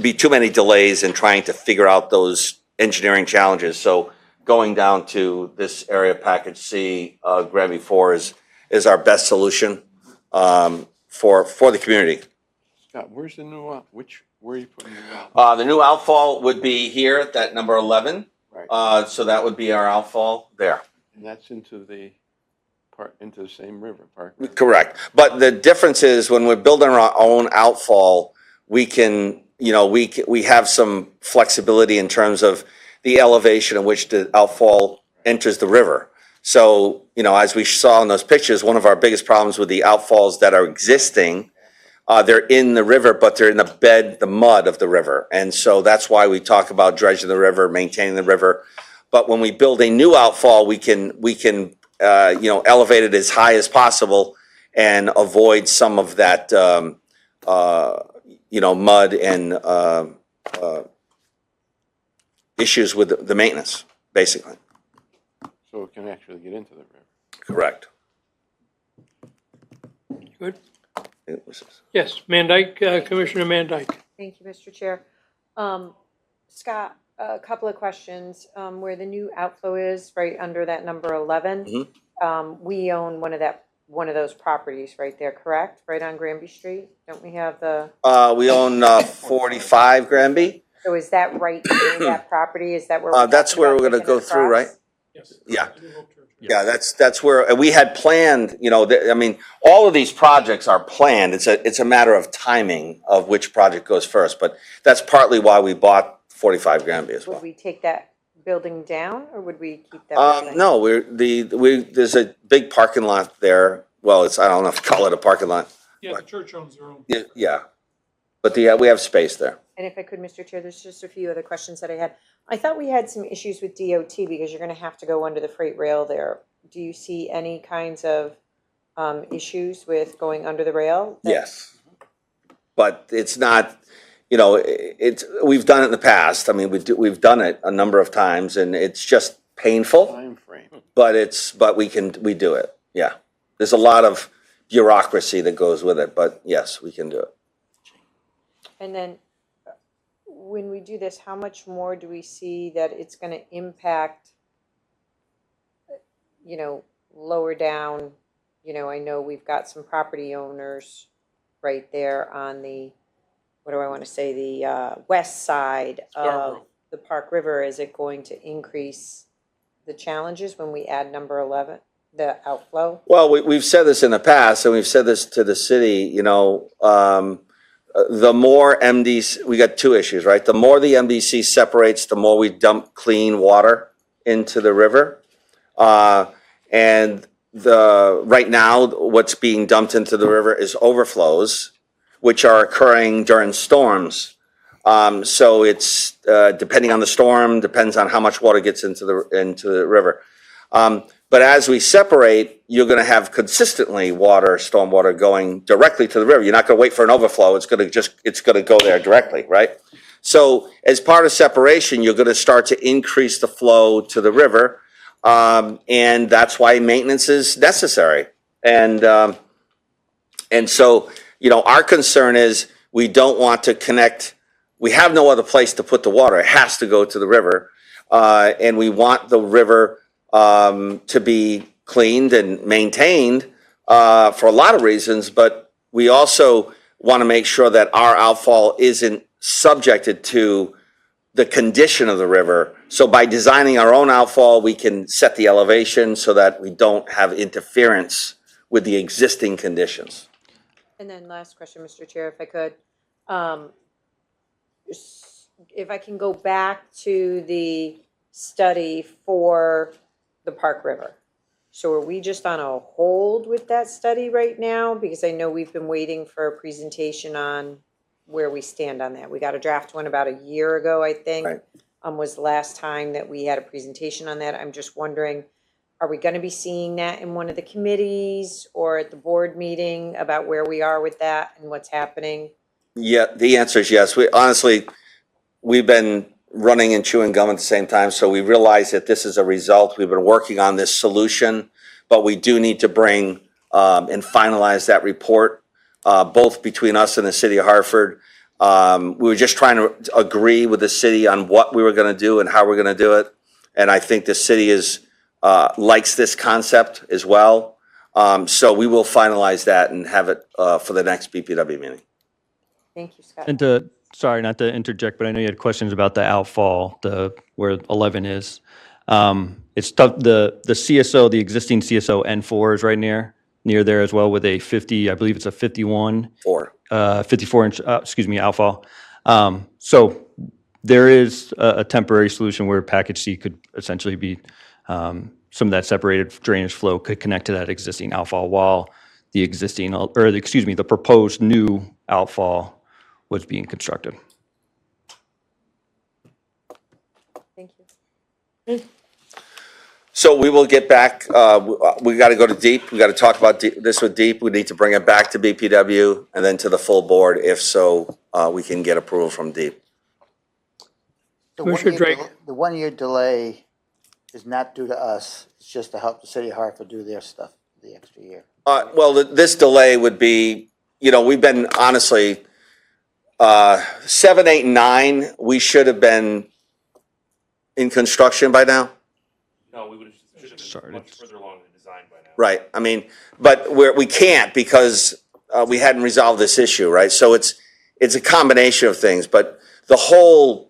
be too many delays in trying to figure out those engineering challenges. So going down to this area, Package C, Granby 4 is our best solution for the community. Scott, where's the new, where are you putting the new outfall? The new outfall would be here at that number 11. Right. So that would be our outfall there. And that's into the same river, Park. Correct. But the difference is when we're building our own outfall, we can, we have some flexibility in terms of the elevation in which the outfall enters the river. So, as we saw in those pictures, one of our biggest problems with the outfalls that are existing, they're in the river, but they're in the mud of the river. And so that's why we talk about dredging the river, maintaining the river. But when we build a new outfall, we can elevate it as high as possible and avoid some of that, mud and issues with the maintenance, basically. So it can actually get into the river. Correct. Good. Yes, Commissioner Van Dyke. Thank you, Mr. Chair. Scott, a couple of questions. Where the new outflow is, right under that number 11, we own one of those properties right there, correct? Right on Granby Street? Don't we have the? We own 45 Granby. So is that right near that property? Is that where? That's where we're going to go through, right? Yes. Yeah. Yeah, that's where, and we had planned, I mean, all of these projects are planned. It's a matter of timing of which project goes first, but that's partly why we bought 45 Granby as well. Would we take that building down, or would we keep that building? No, there's a big parking lot there. Well, I don't know if to call it a parking lot. Yeah, the church owns their own. Yeah. But we have space there. And if I could, Mr. Chair, there's just a few other questions that I had. I thought we had some issues with DOT because you're gonna have to go under the freight rail there. Do you see any kinds of issues with going under the rail? Yes. But it's not, we've done it in the past. I mean, we've done it a number of times, and it's just painful, Time frame. but we do it. Yeah. There's a lot of bureaucracy that goes with it, but yes, we can do it. And then, when we do this, how much more do we see that it's gonna impact, lower down? I know we've got some property owners right there on the, what do I wanna say, the west side of Scarborough. the Park River. Is it going to increase the challenges when we add number 11, the outflow? Well, we've said this in the past, and we've said this to the city, the more MDC, we got two issues, right? The more the MDC separates, the more we dump clean water into the river. And right now, what's being dumped into the river is overflows, which are occurring during storms. So it's depending on the storm, depends on how much water gets into the river. But as we separate, you're going to have consistently stormwater going directly to the river. You're not going to wait for an overflow. It's going to go there directly, right? So as part of separation, you're going to start to increase the flow to the river, and that's why maintenance is necessary. And so our concern is we don't want to connect. We have no other place to put the water. It has to go to the river, and we want the river to be cleaned and maintained for a lot of reasons, but we also want to make sure that our outfall isn't subjected to the condition of the river. So by designing our own outfall, we can set the elevation so that we don't have interference with the existing conditions. And then last question, Mr. Chair, if I could. If I can go back to the study for the Park River. So are we just on a hold with that study right now? Because I know we've been waiting for a presentation on where we stand on that. We got a draft one about a year ago, I think. Right. Was the last time that we had a presentation on that. I'm just wondering, are we gonna be seeing that in one of the committees or at the board meeting about where we are with that and what's happening? Yeah, the answer is yes. We've been running and chewing gum at the same time, so we realize that this is a result. We've been working on this solution, but we do need to bring and finalize that report, both between us and the city of Hartford. We were just trying to agree with the city on what we were going to do and how we're going to do it, and I think the city likes this concept as well. So we will finalize that and have it for the next BPW meeting. Thank you, Scott. And sorry, not to interject, but I know you had questions about the outfall, where 11 is. It's tough, the CSO, the existing CSO N4 is right near there as well with a 50, I believe it's a 54 inch, outfall. So there is a temporary solution where package C could essentially be, some of that separated drainage flow could connect to that existing outfall while the proposed new outfall was being constructed. Thank you. So we will get back, we got to go to DEEP, we got to talk about this with DEEP, we need to bring it back to BPW and then to the full board, if so, we can get approval from DEEP. Commissioner Drake. The 1 year delay is not due to us, it's just to help the city of Hartford do their stuff the extra year. Well, this delay would be, we've been honestly, 7, 8, 9, we should have been in construction by now. No, we should have been much further along in the design by now. Right, I mean, but we can't because we hadn't resolved this issue, right? So it's a combination of things, but the whole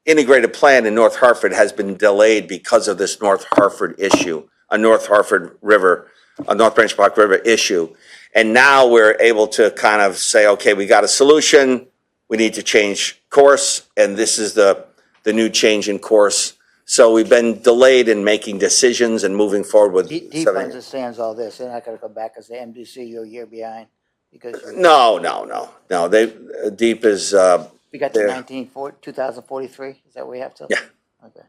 integrated plan in North Hartford has been delayed because of this North Hartford issue a North Hartford River, a North Branch Park River issue. And now we're able to kind of say, okay, we got a solution, we need to change course, and this is the new change in course. So we've been delayed in making decisions and moving forward with. Deep understands all this. They're not gonna come back as the MDC, you're a year behind because No. They, Deep is, we got to there. 2043. Is that what we have to? Yeah. Okay.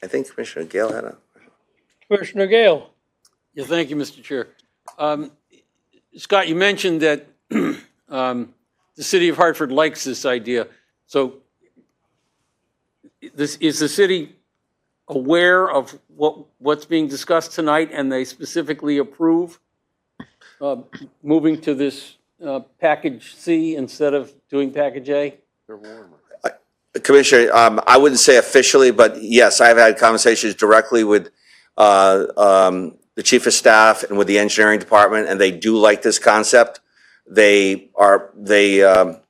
I think Commissioner Gale had a. Commissioner Gale? Yeah, thank you, Mr. Chair. Scott, you mentioned that the city of Hartford likes this idea. So is the city aware of what's being discussed tonight, and they specifically approve moving to this package C instead of doing package A? Commissioner, I wouldn't say officially, but yes, I've had conversations directly with the chief of staff and with the engineering department, and they do like this concept. They haven't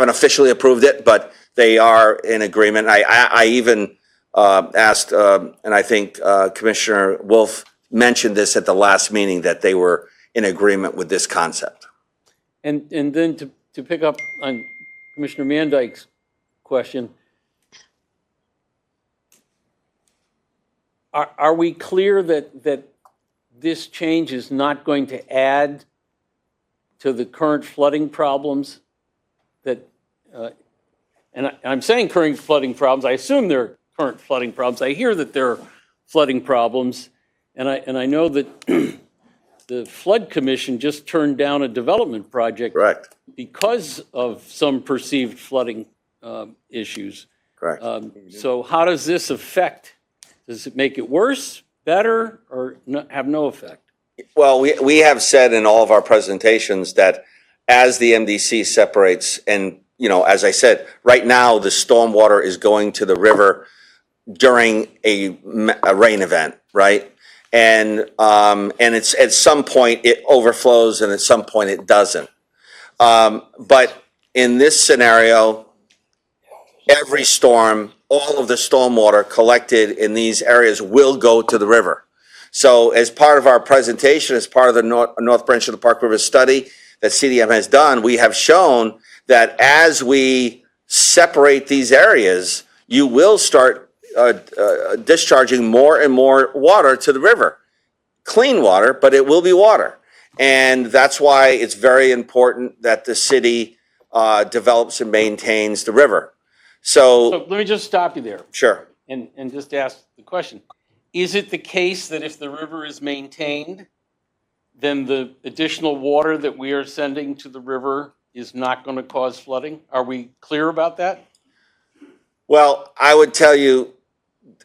officially approved it, but they are in agreement. I even asked, and I think Commissioner Wolf mentioned this at the last meeting, that they were in agreement with this concept. And then to pick up on Commissioner Mandyke's question, are we clear that this change is not going to add to the current flooding problems that, and I'm saying current flooding problems, I assume there are current flooding problems. I hear that there are flooding problems, and I know that the Flood Commission just turned down a development project. Correct. Because of some perceived flooding issues. Correct. So how does this affect? Does it make it worse, better, or have no effect? Well, we have said in all of our presentations that as the MDC separates, and, you know, as I said, right now, the stormwater is going to the river during a rain event, right? And it's at some point it overflows and at some point it doesn't. But in this scenario, every storm, all of the stormwater collected in these areas will go to the river. So as part of our presentation, as part of the North Branch of the Park River study that CDM has done, we have shown that as we separate these areas, you will start discharging more and more water to the river. Clean water, but it will be water. And that's why it's very important that the city develops and maintains the river. So let me just stop you there. Sure. And just ask the question. Is it the case that if the river is maintained, then the additional water that we are sending to the river is not going to cause flooding? Are we clear about that? Well, I would tell you,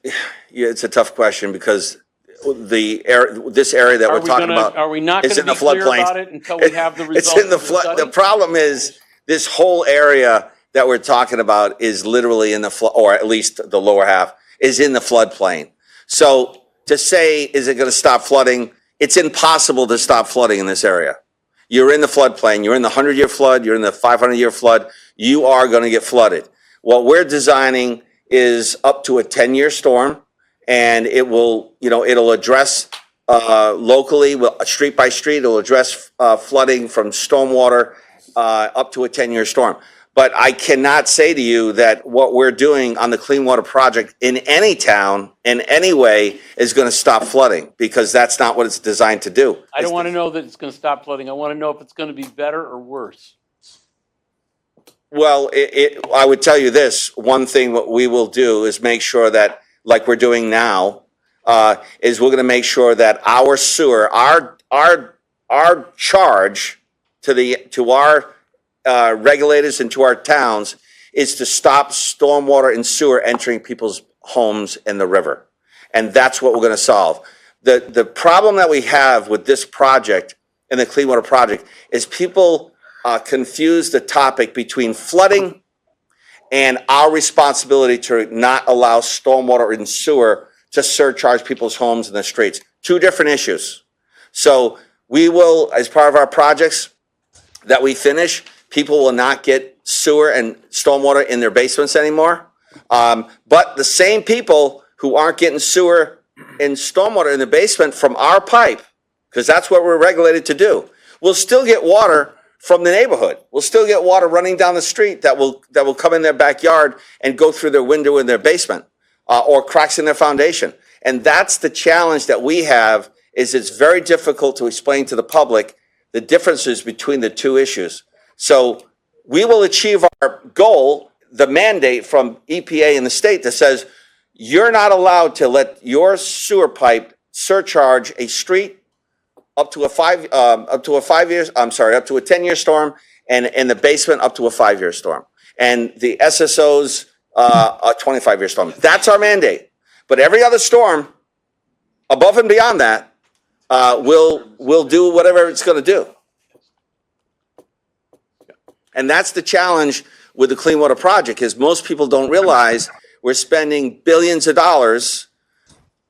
yeah, it's a tough question because this area that we're talking about Are we not is going in to the be clear floodplain. about it until we have the results? It's in the of flood. study? The problem is this whole area that we're talking about is literally in the flood, or at least the lower half is in the floodplain. So to say, is it going to stop flooding? It's impossible to stop flooding in this area. You're in the floodplain. You're in the 100-year flood. You're in the 500-year flood. You are going to get flooded. What we're designing is up to a 10-year storm, and it will, you know, it'll address locally, street by street. It'll address flooding from stormwater up to a 10-year storm. But I cannot say to you that what we're doing on the Clean Water Project in any town, in any way, is going to stop flooding, because that's not what it's designed to do. I don't want to know that it's going to stop flooding. I want to know if it's going to be better or worse. Well, I would tell you this, one thing what we will do is make sure that, like we're doing now, is we're going to make sure that our sewer, our charge to our regulators and to our towns is to stop stormwater and sewer entering people's homes in the river. And that's what we're going to solve. The problem that we have with this project and the Clean Water Project is people confuse the topic between flooding and our responsibility to not allow stormwater and sewer to surcharge people's homes in the streets. Two different issues. So we will, as part of our projects that we finish, people will not get sewer and stormwater in their basements anymore. But the same people who aren't getting sewer and stormwater in the basement from our pipe, because that's what we're regulated to do, will still get water from the neighborhood. We'll still get water running down the street that will come in their backyard and go through their window in their basement, or cracks in their foundation. And that's the challenge that we have, is it's very difficult to explain to the public the differences between the two issues. So we will achieve our goal, the mandate from EPA and the state that says, you're not allowed to let your sewer pipe surcharge a street up to a 10-year storm, and the basement up to a 5-year storm, and the SSOs a 25-year storm. That's our mandate. But every other storm above and beyond that will do whatever it's going to do. And that's the challenge with the Clean Water Project, is most people don't realize we're spending billions of dollars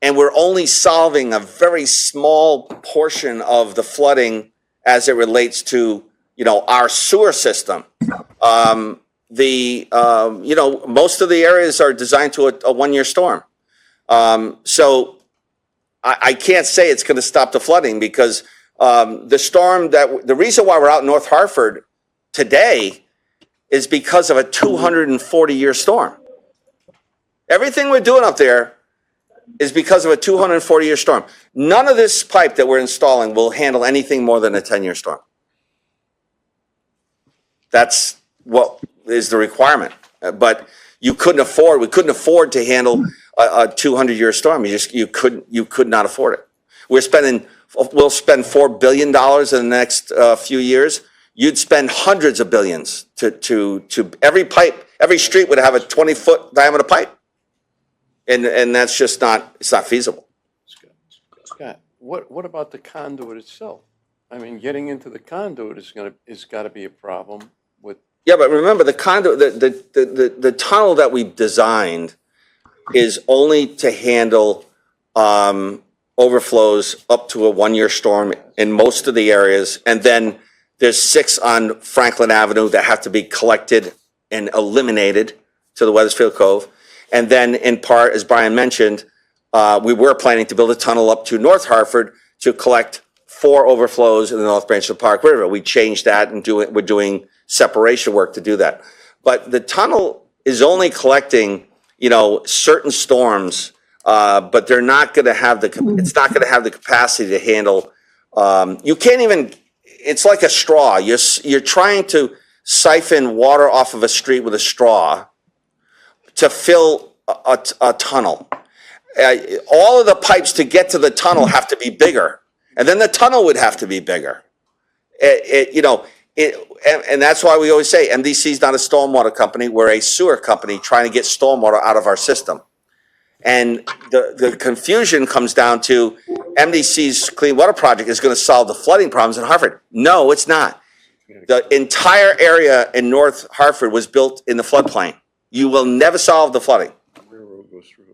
and we're only solving a very small portion of the flooding as it relates to, our sewer system. Most of the areas are designed to a 1-year storm. So I can't say it's going to stop the flooding, because the reason why we're out in North Hartford today is because of a 240-year storm. Everything we're doing up there is because of a 240-year storm. None of this pipe that we're installing will handle anything more than a 10-year storm. That's what is the requirement. But we couldn't afford to handle a 200-year storm. You could not afford it. We'll spend $4 billion in the next few years. You'd spend hundreds of billions to every pipe. Every street would have a 20-foot diameter pipe. And that's just it's not feasible. Scott, what about the conduit itself? I mean, getting into the conduit is got to be a problem with. Yeah, but remember, the conduit, the tunnel that we designed is only to handle overflows up to a 1-year storm in most of the areas, and then there's 6 on Franklin Avenue that have to be collected and eliminated to the Weathersfield Cove. And then, in part, as Brian mentioned, we were planning to build a tunnel up to North Hartford to collect 4 overflows in the North Branch of the Park River. We changed that and we're doing separation work to do that. But the tunnel is only collecting, certain storms, but they're not going to have it's not going to have the capacity to handle. You can't even. It's like a straw. You're trying to siphon water off of a street with a straw to fill a tunnel. All of the pipes to get to the tunnel have to be bigger, and then the tunnel would have to be bigger. And that's why we always say MDC is not a stormwater company. We're a sewer company trying to get stormwater out of our system. And the confusion comes down to MDC's Clean Water Project is going to solve the flooding problems in Hartford. No, it's not. The entire area in North Hartford was built in the floodplain. You will never solve the flooding. Railroad goes through.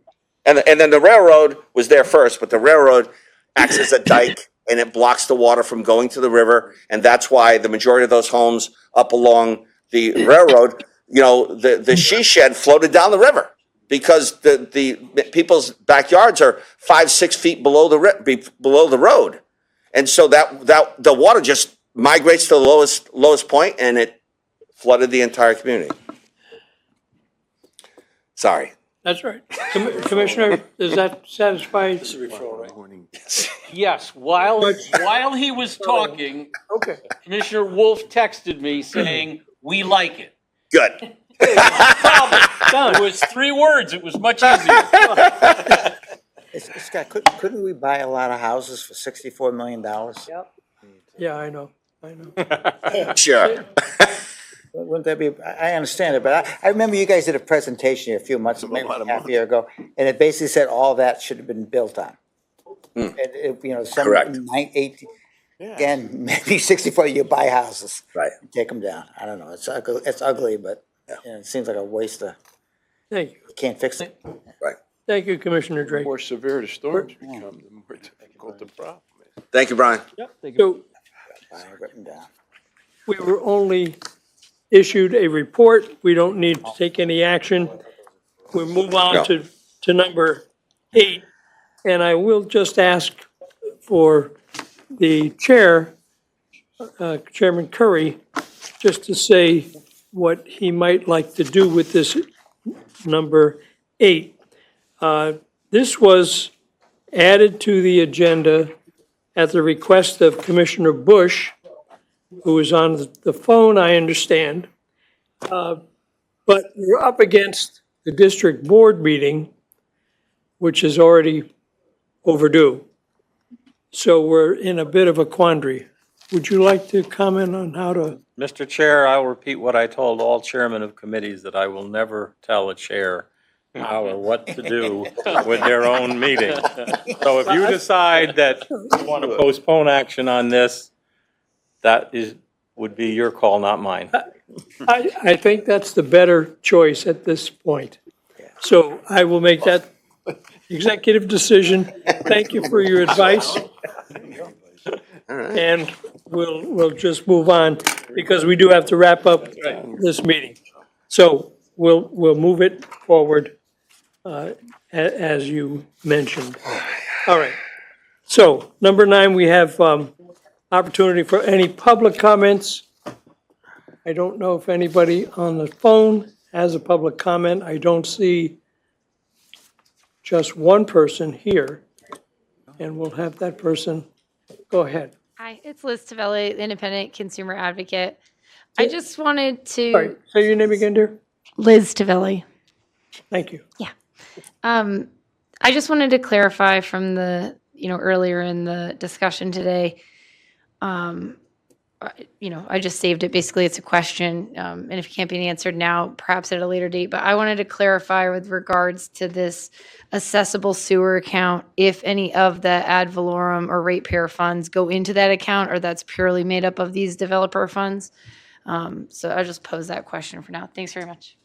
And then the railroad was there first, but the railroad acts as a dike, and it blocks the water from going to the river. And that's why the majority of those homes up along the railroad, the she shed floated down the river, because the people's backyards are 5-6 feet below the road. And so that the water just migrates to the lowest point, and it flooded the entire community. Sorry. That's right. Commissioner, does that satisfy? Yes, while he was talking, Okay. Commissioner Wolf texted me saying, "We like it." Good. It was 3 words. It was much easier. Scott, couldn't we buy a lot of houses for $64 million? Yep. Yeah, I know. Sure. Wouldn't that be, I understand it, but I remember you guys did a presentation here a few months, maybe half a year ago, and it basically said all that should have been built on. And Correct. Again, maybe 64, you buy houses. Right. Take them down. I don't know, it's ugly, but it seems like a waste of, Thank you. you can't fix it. Right. Thank you, Commissioner The Drake. more severe the storms become, the more difficult the problem is. Thank you, Brian. So Buy it written down. we were only issued a report. We don't need to take any action. we move on to number 8. And I will just ask for the chair, Chairman Curry, just to say what he might like to do with this number 8. This was added to the agenda at the request of Commissioner Bush, who is on the phone, I understand. But we're up against the district board meeting, which is already overdue. So we're in a bit of a quandary. Would you like to comment on how to? Mr. Chair, I will repeat what I told all chairmen of committees, that I will never tell a chair how or what to do with their own meeting. So if you decide that you want to postpone action on this, would be your call, not mine. I think that's the better choice at this point. So I will make that executive decision. Thank you for your advice. And we'll just move on because we do have to wrap up this meeting. So we'll move it forward as you mentioned. All right. So number 9, we have opportunity for any public comments. I don't know if anybody on the phone has a public comment. I don't see just one person here, and we'll have that person go ahead. Hi, it's Liz Tavelli, Independent Consumer Advocate. I just wanted to. Sorry, say your name again, dear. Liz Tavelli. Thank you. Yeah. I just wanted to clarify from the, earlier in the discussion today, I just saved it. Basically, it's a question, and if it can't be answered now, perhaps at a later date. But I wanted to clarify with regards to this accessible sewer account, if any of the ad valorem or ratepayer funds go into that account, or that's purely made up of these developer funds. So I'll just pose that question for now. Thanks very much.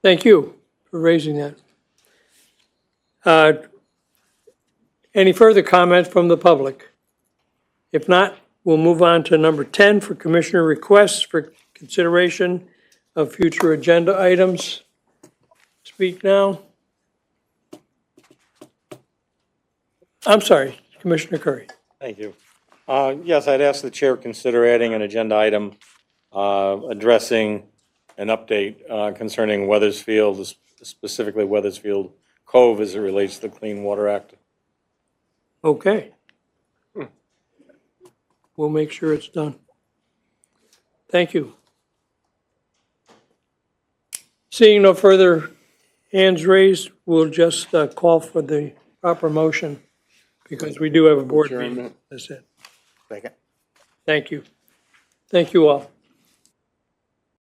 Thank you for raising that. Any further comment from the public? If not, we'll move on to number 10 for commissioner requests for consideration of future agenda items. Speak now. I'm sorry, Commissioner Curry. Thank you. Yes, I'd ask the chair consider adding an agenda item addressing an update concerning Weathersfield, specifically Weathersfield Cove as it relates to the Clean Water Act. Okay. We'll make sure it's done. Thank you. Seeing no further hands raised, we'll just call for the proper motion because we do have a board meeting. That's it. Second. Thank you. Thank you all.